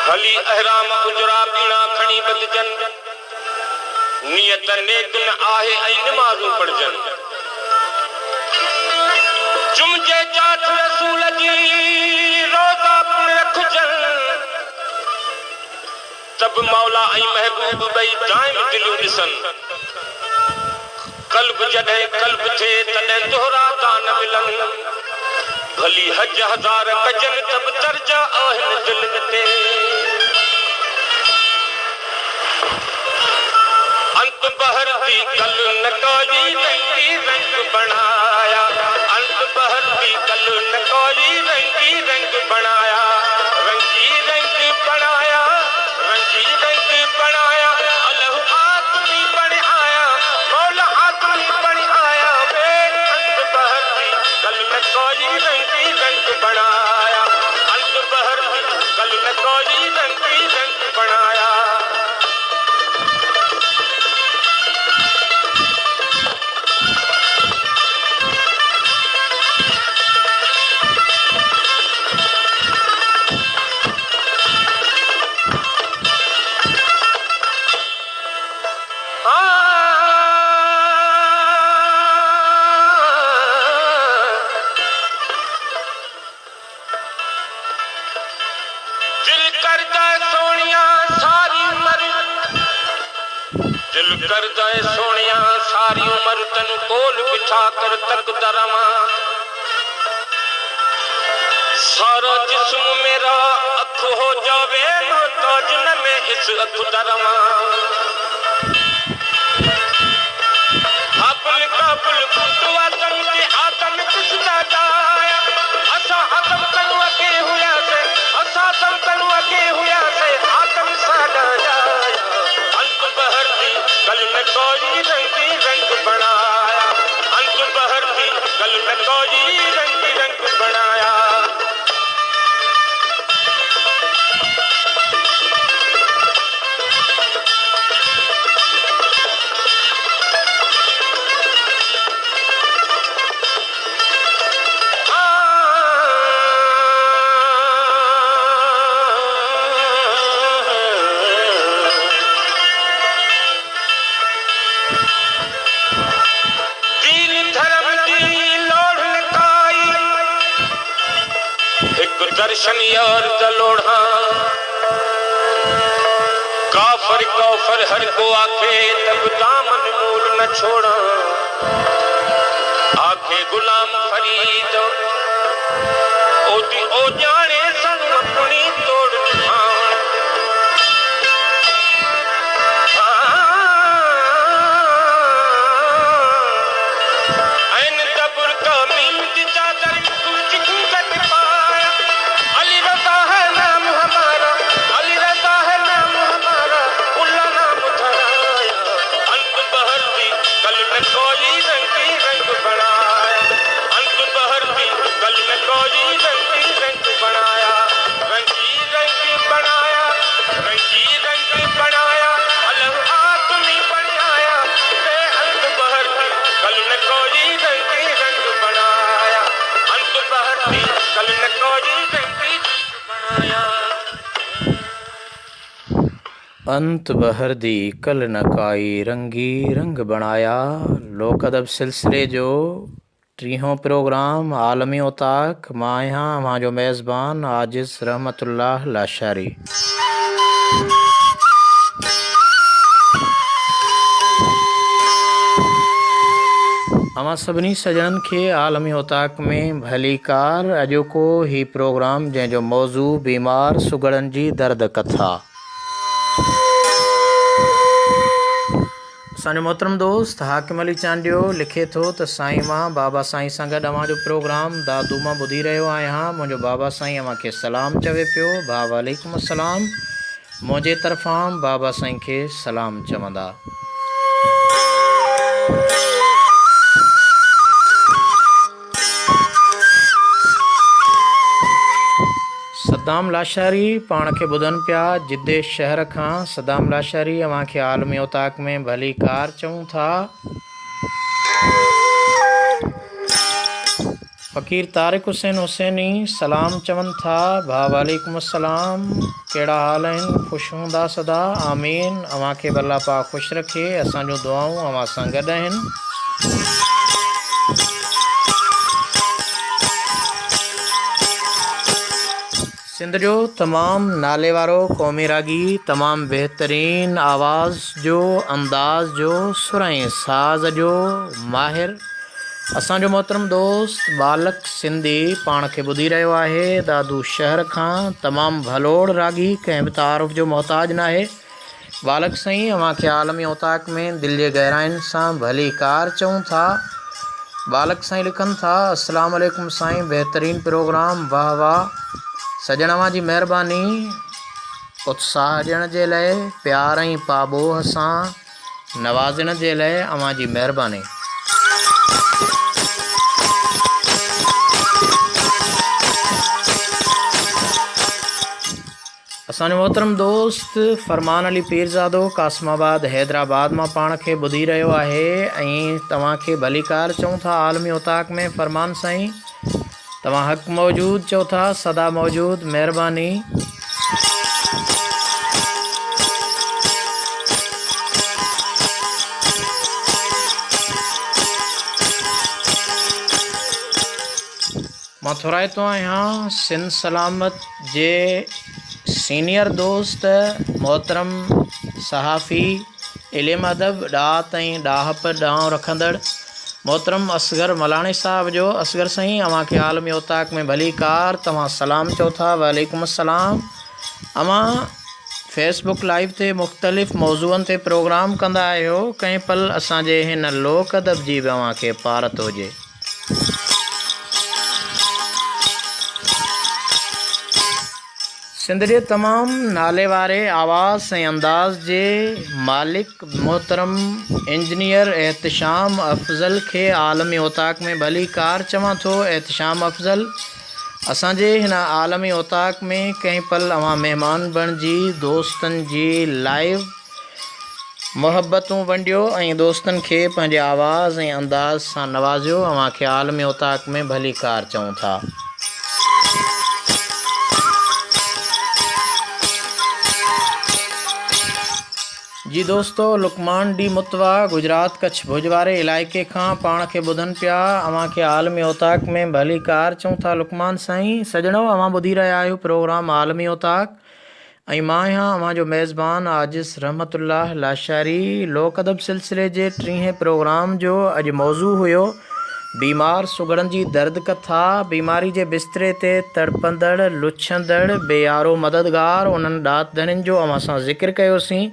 हली अहराम उजरा पीणा खणी बदिजन, नियत नेक न आहे ऐं निमाज़ूं पढ़जन, जुमजे जात रसूल जी रोज़ा पिण रखजन, तब मौला ऐं महबूब ॿई दाइम दिलियूं ॾिसन, कल्ब जॾहिं कल्ब थे तॾहिं दोहरा दान मिलन, भली हज हज़ार कजन तब दर्जा आहिनि दिलनि ते, अंत बहर दी कल न कोई रंगी रंग बनाया, अंत बहर दी कल न कोई रंगी रंग बनाया, रंगी रंग बनाया, रंगी रंग बनाया, अल्लाह आदमी बन आया, मौला आदमी बन आया, वे अंत बहर दी कल न कोई रंगी रंग बनाया, अंत बहर दी कल न कोई रंगी रंग बनाया। करदा सोनिया सारी उम्र तन कोल बिठा कर तक दरमा, सारा जिस्म मेरा अख हो जावे मोहताज न मैं इस अख दरमा, काबुल काबुल कुतवा तन के आतन किसदा जाया, असा आतम तनु अके हुया से, असा आतम तनु अके हुया से, आतम साडा जाया, अंत बहर दी कल न कोई रंगी रंग बनाया, अंत बहर दी कल न कोई रंगी रंग बनाया। दर्शन यार दलोड़ा काफर कौफर हर को आखे तब दामन मूल न छोड़ा, आखे गुलाम फरीद ओदी ओ जाने संग अपनी तोड़ निभान, ऐन दबुर का मीम दी चादर कुछ कुंगत पाया, अली रज़ा है नाम हमारा, अली रज़ा है नाम हमारा, उल्ला नाम धराया, अंत बहर दी कल न कोई रंगी रंग बनाया, अंत बहर दी कल न कोई रंगी रंग बनाया, रंगी रंग बनाया, रंगी रंग बनाया, अल्लाह आदमी बन आया, वे अंत बहर दी कल न कोई रंगी रंग बनाया, अंत बहर दी कल न कोई रंगी बनाया। अंत बहर दी कल न काई रंगी रंग बनाया। लोक अदब सिलसिले जो टीहों प्रोग्राम आलमी उताक, मां आहियां मां जो मेज़बान आजिज़ रहमतुल्लाह लाशारी। अवां सभिनी सजणनि खे आलमी उताक में भली कार। अॼोको ही प्रोग्राम जंहिंजो मौज़ू बीमार सुगड़नि जी दर्द कथा। असांजो मोहतरम दोस्त हाकिम अली चांडियो लिखे थो त साईं मां बाबा साईं सां गॾु अवां जो प्रोग्राम दादू मां ॿुधी रहियो आहियां। मुंहिंजो बाबा साईं अवां खे सलाम चवे पियो। भाउ वालेकुम अस्सलाम। मुंहिंजे तरफ़ां बाबा साईं खे सलाम चवंदा। सदाम लाशारी पाण खे ॿुधनि पिया जिद्दे शहर खां। सदाम लाशारी अव्हां खे आलमी उताक में भली कार चऊं था। फ़कीर तारिक हुसैन हुसैनी सलाम चवनि था। भा वालेकुम अस्सलाम, कहिड़ा हाल आहिनि? ख़ुशि हूंदा सदा, आमीन। अव्हां खे अल्लाह पाक ख़ुशि रखे। असांजूं दुआऊं अव्हां सां गॾु आहिनि। सिंध जो तमामु नाले वारो क़ौमी रागी, तमामु बहितरीन आवाज़ जो, अंदाज़ जो, सुर ऐं साज़ जो माहिर असांजो मोहतरम दोस्त बालक सिंधी पाण खे ॿुधी रहियो आहे दादू शहर खां। तमामु भलोड़ रागी, कंहिं बि तारुफ़ जो मोहताज न आहे। बालक साईं अव्हां खे आलमी औताक में दिलि जे गहराइनि सां भली कार चऊं था। बालक साईं लिखनि था, अस्सलाम वालेकुम साईं, बहितरीन प्रोग्राम, वाह वाह। सजण अव्हां जी महिरबानी, उत्साह ॾियण जे लाइ, प्यार ऐं पाबोह सां नवाज़ण जे लाइ अव्हां जी महिरबानी। असांजो मोहतरम दोस्त फरमान अली पीरज़ादो कासिमाबाद हैदराबाद मां पाण खे ॿुधी रहियो आहे ऐं तव्हां खे भली कार चऊं था आलमी उताक में। फरमान साईं तव्हां हक़ मौजूद चओ था, सदा मौजूद, महिरबानी। मां थोराइतो आहियां सिंध सलामत जे सीनियर दोस्त मोहतरम सहाफ़ी इल्म अदब ॾात ऐं ॾाहप ॾांहुं रखंदड़ मोहतरम असगर मलाणी साहब जो। असगर साईं अव्हां खे आलमी औताक में भली कार, तव्हां सलाम चओ था। वालेकुम अस्सलाम। अव्हां फेसबुक लाइव ते मुख़्तलिफ़ मौज़ूअनि ते प्रोग्राम कंदा आहियो, कंहिं पल असांजे हिन लोक अदब जी बि अव्हां खे पारत हुजे। सिंध जे तमामु नाले वारे आवाज़ ऐं अंदाज़ जे मालिक मोहतरम इंजीनियर एहतिशाम अफ़ज़ल खे आलमी औताक में भली कार चवां थो। एहतिशाम अफ़ज़ल, असांजे हिन आलमी औताक में कंहिं पल अव्हां महिमान बणिजी दोस्तनि जी लाइव मुहबतूं वंडियो ऐं दोस्तनि खे पंहिंजे आवाज़ ऐं अंदाज़ सां नवाज़ियो। अव्हां खे आलमी औताक में भली कार चऊं था। जी दोस्तो, लुकमान डी मुतवा गुजरात कच्छ भुज वारे इलाइक़े खां पाण खे ॿुधनि पिया। अव्हां खे आलमी औताक में भली कार चऊं था। लुकमान साईं सजणो, अव्हां ॿुधी रहिया आहियो प्रोग्राम आलमी औताक ऐं मां आहियां अव्हां जो मेज़बान आजिज़ रहमतुल्लाह लाशारी। लोक अदब सिलसिले जे 30हें प्रोग्राम जो अॼु मौज़ू हुयो बीमार सुगड़नि जी दर्द कथा। बीमारी जे बिस्तरे ते तड़पंदड़, लुछंदड़, बेयारो मददगार उन्हनि ॾात धणियुनि जो अव्हां सां ज़िक्र कयोसीं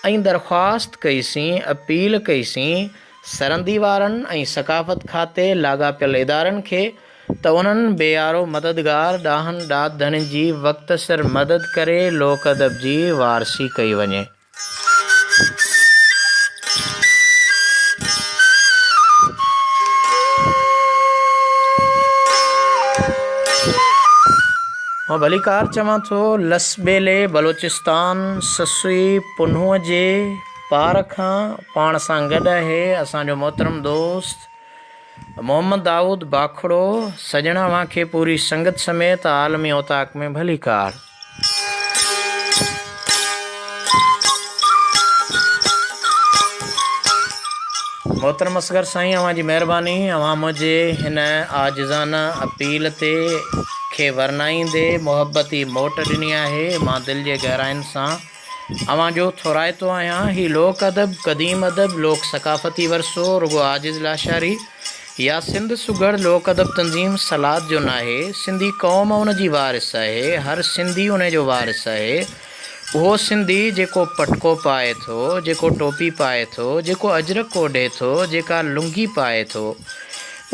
ऐं दरख़्वास्त कईसीं, अपील कईसीं सरहदी वारनि ऐं सकाफ़त खाते लाॻापियल इदारनि खे त उन्हनि बेयारो मददगार ॾाहनि ॾात धणियुनि जी वक़्त सिर मदद करे लोक अदब जी वारसी कई वञे। मां भली कार चवां थो। लसबेले बलोचिस्तान ससुई पुन्हूअ जे पार खां पाण सां गॾु आहे असांजो मोहतरम दोस्त मोहम्मद दाऊद बाखड़ो। सजण अव्हां खे पूरी संगत समेत आलमी औताक में भली कार। मोहतरम असगर साईं अव्हां जी महिरबानी। अव्हां मुंहिंजे हिन आजिज़ाना अपील ते खे वरनाईंदे मुहबती मोट ॾिनी आहे। मां दिलि जे गहराइनि सां अव्हां जो थोराइतो आहियां। ही लोक अदब, क़दीम अदब, लोक सकाफ़ती वरसो रुगो आजिज़ लाशारी या सिंध सुगड़ लोक अदब तंज़ीम सलाद जो न आहे। सिंधी क़ौम उन जी वारिस आहे। हर सिंधी उन जो वारिस आहे। उहो सिंधी जेको पटको पाए थो, जेको टोपी पाए थो, जेको अजरक ओढ़े थो, जेका लुंगी पाए थो,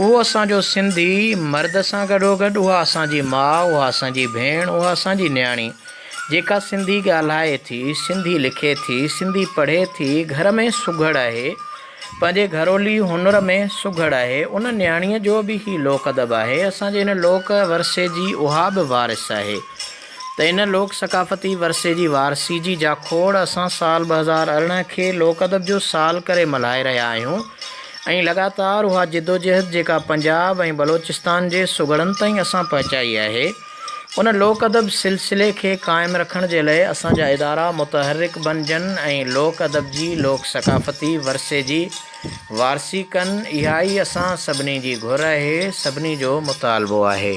उहो असांजो सिंधी मर्द सां गॾोगॾु उहा असांजी माउ, उहा असांजी भेण, उहा असांजी न्याणी जेका सिंधी ॻाल्हाए थी, सिंधी लिखे थी, सिंधी पढ़े थी, घर में सुघड़ आहे, पंहिंजे घरोली हुनर में सुघड़ आहे, उन न्याणीअ जो बि ही लोक अदब आहे। असांजे हिन लोक वरसे जी उहा बि वारिस आहे। त इन लोक सकाफ़ती वरसे जी वारसी जी जा खोड़ असां साल 2018 खे लोक अदब जो साल करे मल्हाए रहिया आहियूं ऐं लगातार उहा जिदोजहद जेका पंजाब ऐं बलोचिस्तान जे सुगड़नि ताईं असां पहुचाई आहे उन लोक अदब सिलसिले खे क़ाइमु रखण जे लाइ असांजा इदारा मुतहरिक बणिजनि ऐं लोक अदब जी लोक सकाफ़ती वरसे जी वारसी कनि। इहा ई असां सभिनी जी घुर आहे, सभिनी जो मुतालबो आहे।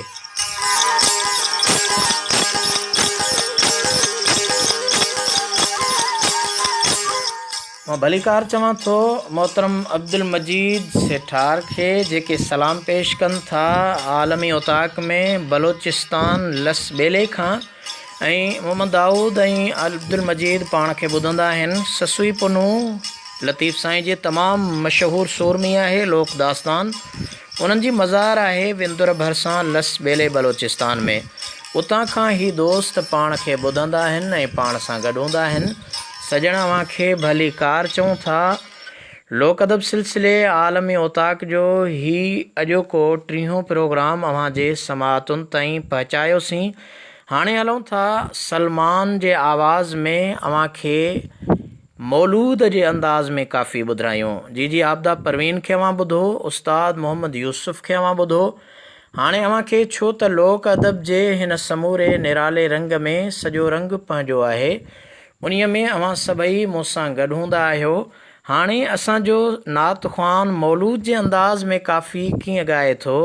मां भलीकार चवां थो मोहतरम अब्दुल मजीद सेठार खे जेके सलाम पेश कनि था आलमी उताक में बलोचिस्तान लस ॿेले खां ऐं मोहम्मद दाऊद ऐं अब्दुल मजीद पाण खे ॿुधंदा आहिनि। ससुई पुनू लतीफ़ साईं जे तमामु मशहूरु सूरमी आहे लोक दास्तान, उन्हनि जी मज़ार आहे विंदुर भरिसां लस ॿेले बलोचिस्तान में। उतां खां ई दोस्त पाण खे ॿुधंदा आहिनि ऐं पाण सां गॾु हूंदा आहिनि। सजण अव्हां खे भली कार चऊं था। लोक अदब सिलसिले आलमी ओताक जो ही अॼोको 30हों प्रोग्राम अव्हां जे समाअतुनि ताईं पहुचायोसीं। हाणे हलूं था सलमान जे आवाज़ में अव्हां खे मौलूद जे अंदाज़ में काफ़ी ॿुधायूं। जी आबदा परवीन खे अव्हां ॿुधो, उस्ताद मोहम्मद यूसुफ खे अव्हां ॿुधो। हाणे अव्हां खे छो त लोक अदब जे हिन समूरे निराले रंग में सॼो रंग पंहिंजो आहे, उन्हीअ में अव्हां सभई मूंसां गॾु हूंदा आहियो। हाणे असांजो नात ख़्वान मौलूद जे अंदाज़ में काफ़ी कीअं ॻाए थो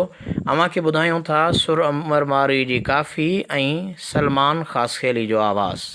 अव्हां खे ॿुधायूं था। सुर अमर मारी जी काफ़ी ऐं सलमान ख़ासखेली जो आवाज़।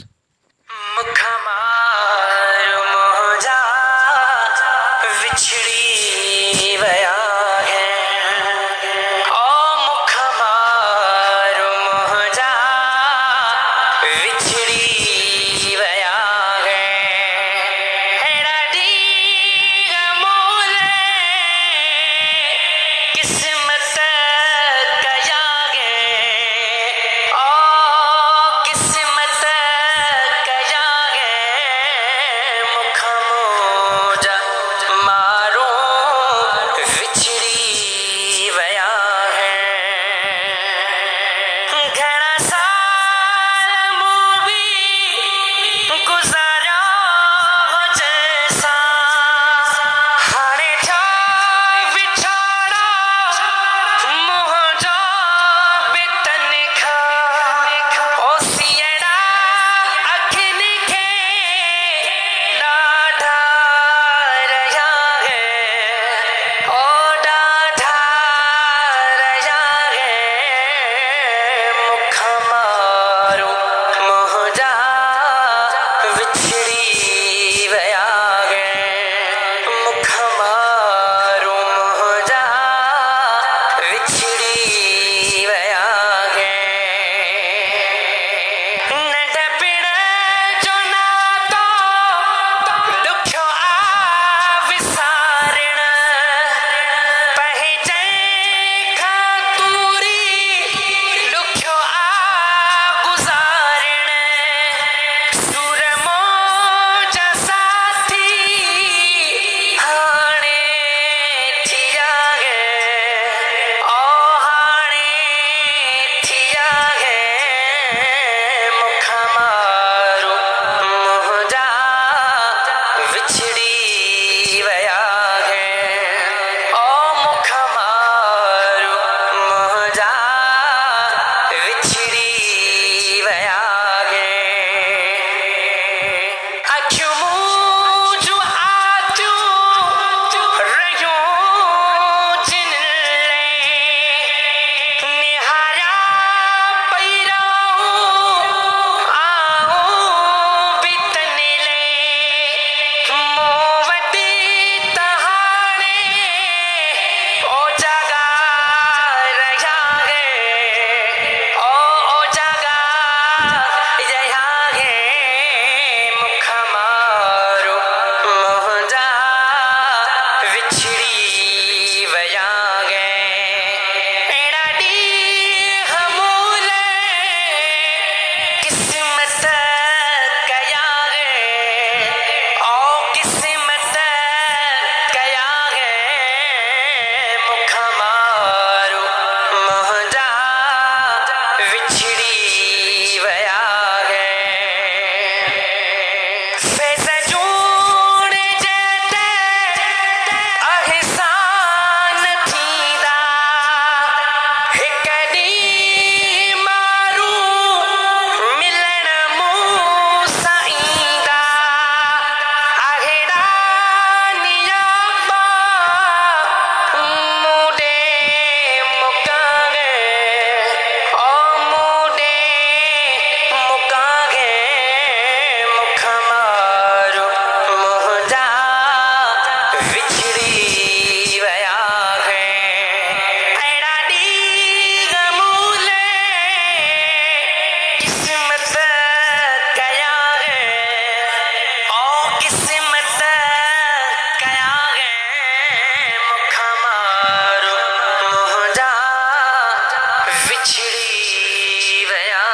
विछड़ी वया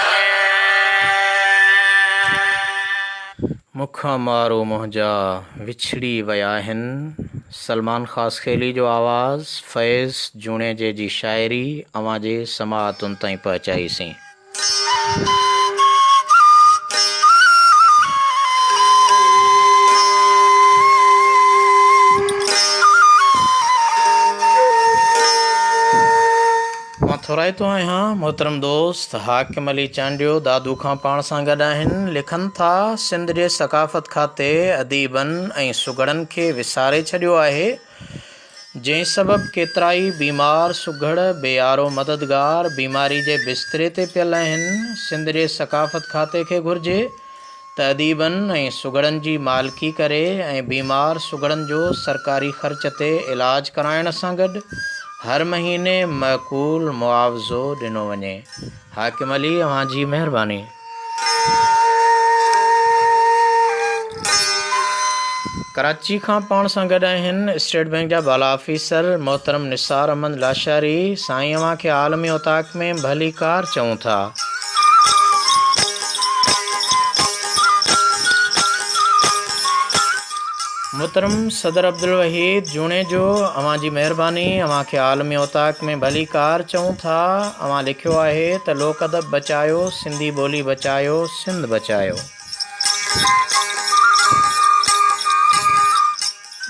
है। मुखा मारो मुंहिंजा विछड़ी विया आहिनि। सलमान ख़ासखेली जो आवाज़ फैज़ जूणेजे जी शाइरी अवां जे समाअतुनि ताईं पहुचाईसीं। मां थोराइतो आहियां मोहतरम दोस्त हाकिम अली चांडियो दादू खां पाण सां गॾु आहिनि। लिखनि था सिंध जे सक़ाफ़त खाते अदीबनि ऐं सुगड़नि खे विसारे छॾियो आहे, जंहिं सबबु केतिरा ई बीमार सुघड़ बेयारो मददगार बीमारी जे बिस्तरे ते पियल आहिनि। सिंध जे सक़ाफ़त खाते खे घुरिजे त अदीबनि ऐं सुगड़नि जी मालिकी करे ऐं बीमार सुगड़नि जो सरकारी ख़र्च ते इलाज कराइण सां गॾु हर महीने मक़ूल मुआवज़ो ॾिनो वञे। हाकिम अली अवां जी महिरबानी। कराची खां पाण सां गॾु आहिनि स्टेट बैंक जा बाला ऑफिसर मोहतरम निसार अहमद लाशारी। साईं अवां खे आलमी उताक में भली कार चऊं था। मोहतरम सदर अब्दुल वहीद जूणे जो अवां जी महिरबानी। अवां खे आलमी उताक में भली कार चऊं था। अवां लिखियो आहे त लोक अदब बचायो, सिंधी ॿोली बचायो, सिंध बचायो।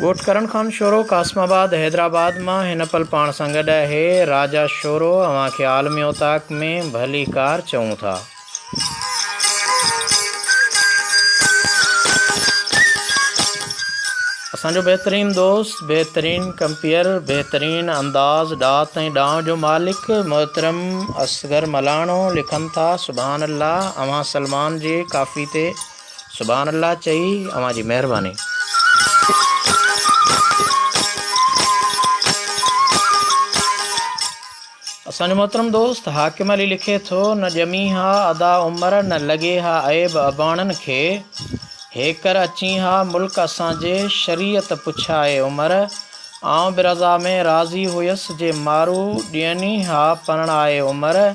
ॻोठ करण खान शोरो कासमाबाद हैदराबाद मां हिन पल पाण सां गॾु आहे राजा शोरो। अवां खे आलमी उताक में भली कार चऊं था। असांजो बहितरीन दोस्त, बहितरीन कंपियर, बहितरीन अंदाज़ ॾात ऐं ॾांव जो मालिक मोहतरम असगर मलाणो लिखनि था सुभान अल्लाह। अवां सलमान जे काफ़ी ते सुभान अल्लाह चई अवां जी महिरबानी। असांजो मोहतरम दोस्त हाकिम अली लिखे थो न ॼमी हा अदा उमिरि न लॻे हा ऐब अबाणनि खे, हेकर अची हा मुल्क असांजे शरीयत पुछाए उमिरि। आउं बि रज़ा में राज़ी हुयसि जे मारू ॾियनी हा परणाए उमिरि।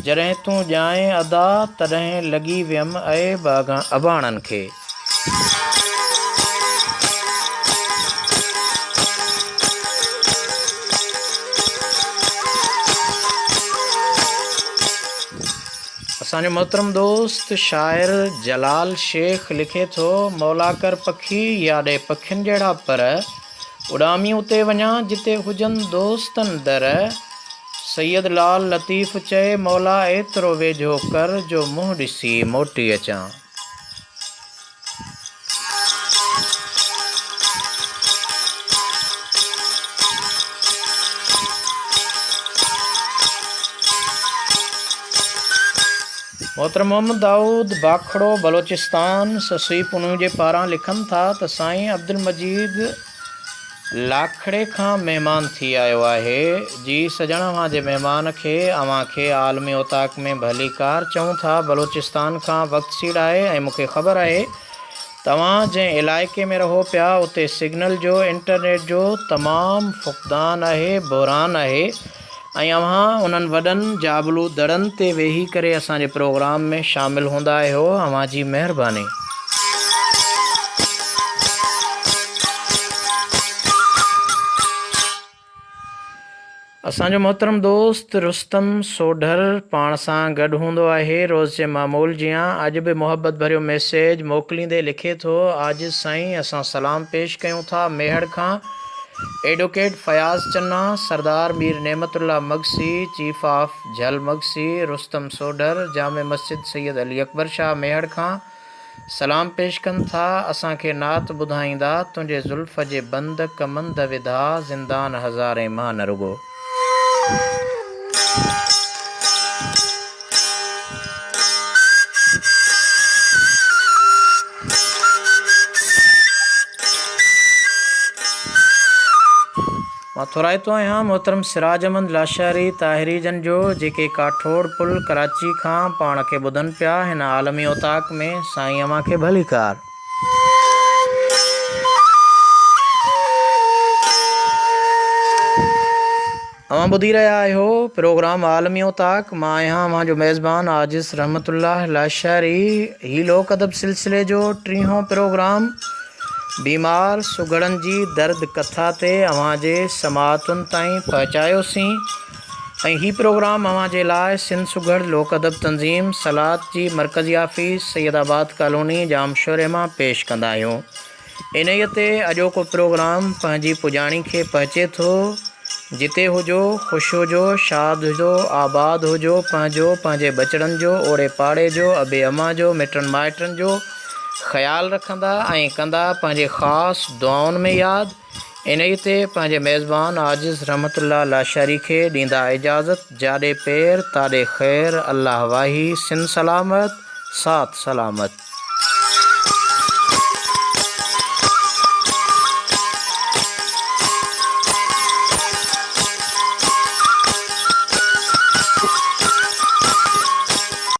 जॾहिं तूं ॼाए अदा तॾहिं लॻी वियमि ऐब अबाणनि खे। असांजो मोहतरम दोस्त शाइर जलाल शेख लिखे थो मौला कर पखी याॾे पखियुनि जहिड़ा पर उॾामी उते वञा जिते हुजनि दोस्तनि दर। सैयद लाल लतीफ़ चए मौला एतिरो वेझो कर जो मुंहुं ॾिसी मोटी अचां। मोहतरम मोहम्मद दाऊद बाखड़ो बलोचिस्तान ससुई पुनू जे पारां लिखनि था त साईं अब्दुल मजीद लाखड़े खां महिमान थी आयो आहे। जी सजण अवां जे महिमान खे अवां खे आलमी उताक में भली कार चऊं था। बलोचिस्तान खां वक़्तु सीड़ आहे ऐं मूंखे ख़बर आहे तव्हां जंहिं इलाइक़े में रहो पिया उते सिग्नल जो इंटरनेट जो तमामु फुक़दान आहे, बहरान आहे ऐं अव्हां उन्हनि वॾनि जाबलू दड़नि ते वेही करे असांजे प्रोग्राम में शामिलु हूंदा आहियो। अव्हां जी महिरबानी। असांजो मोहतरम दोस्त रुस्तम सोढर पाण सां गॾु हूंदो आहे रोज़ जे मामूल जियां। अॼु बि मोहबत भरियो मैसेज मोकिलींदे लिखे थो आज साईं असां सलाम पेश कयूं था मेहड़ खां एडवोकेट फयाज़ चन्ना, सरदार मीर नेमतुल्ला मगसी, चीफ ऑफ झल मगसी रुस्तम सोढर, जामे मस्जिद सैयद अली अकबर शाह मेहड़ खां सलाम पेश कनि था। असांखे नात ॿुधाईंदा तुंहिंजे ज़ुल्फ़ जे बंद कमंद विधा ज़िंदान हज़ारे मां न रुगो। मां थोराइतो आहियां मोहतरम सिराज अहमद लाशारी ताहिरी जन जो जेके काठोड़ पुल कराची खां पाण खे ॿुधनि पिया हिन आलमी उताक में। साईं अव्हां खे भली कार। अवां ॿुधी रहिया आहियो प्रोग्राम आलमियों ताक। मां आहियां अवां जो मेज़बान आजिज़ रहमतुल्लाह लाशारी। ही लोक अदब सिलसिले जो 30हों प्रोग्राम बीमार सुगड़नि जी दर्द कथा ते अवां जे समाअतुनि ताईं पहुचायोसीं ऐं ही प्रोग्राम अवां जे लाइ सिंध सुगड़ लोक अदब तंज़ीम सलात जी मरकज़ी ऑफिस सैयदाबाद कॉलोनी जामशोरे मां पेश कंदा आहियूं। इन्हीअ ते अॼोको प्रोग्राम पंहिंजी पुॼाणी खे पहुचे थो। जिते हुजो ख़ुशि हुजो, शाद हुजो, आबाद हुजो, पंहिंजे बचड़नि जो, ओड़े पाड़े जो, अबे अम्मा जो, मिटनि माइटनि जो ख़्यालु रखंदा ऐं कंदा पंहिंजे ख़ासि दुआउनि में यादि। इन्हीअ ते पंहिंजे मेज़बान आजिज़ रहमतुल्लाह लाशारी खे ॾींदा इजाज़त। जाॾे पैर ताॾे ख़ैर, अल्लाह वाही, सिंध सलामत, सात सलामत।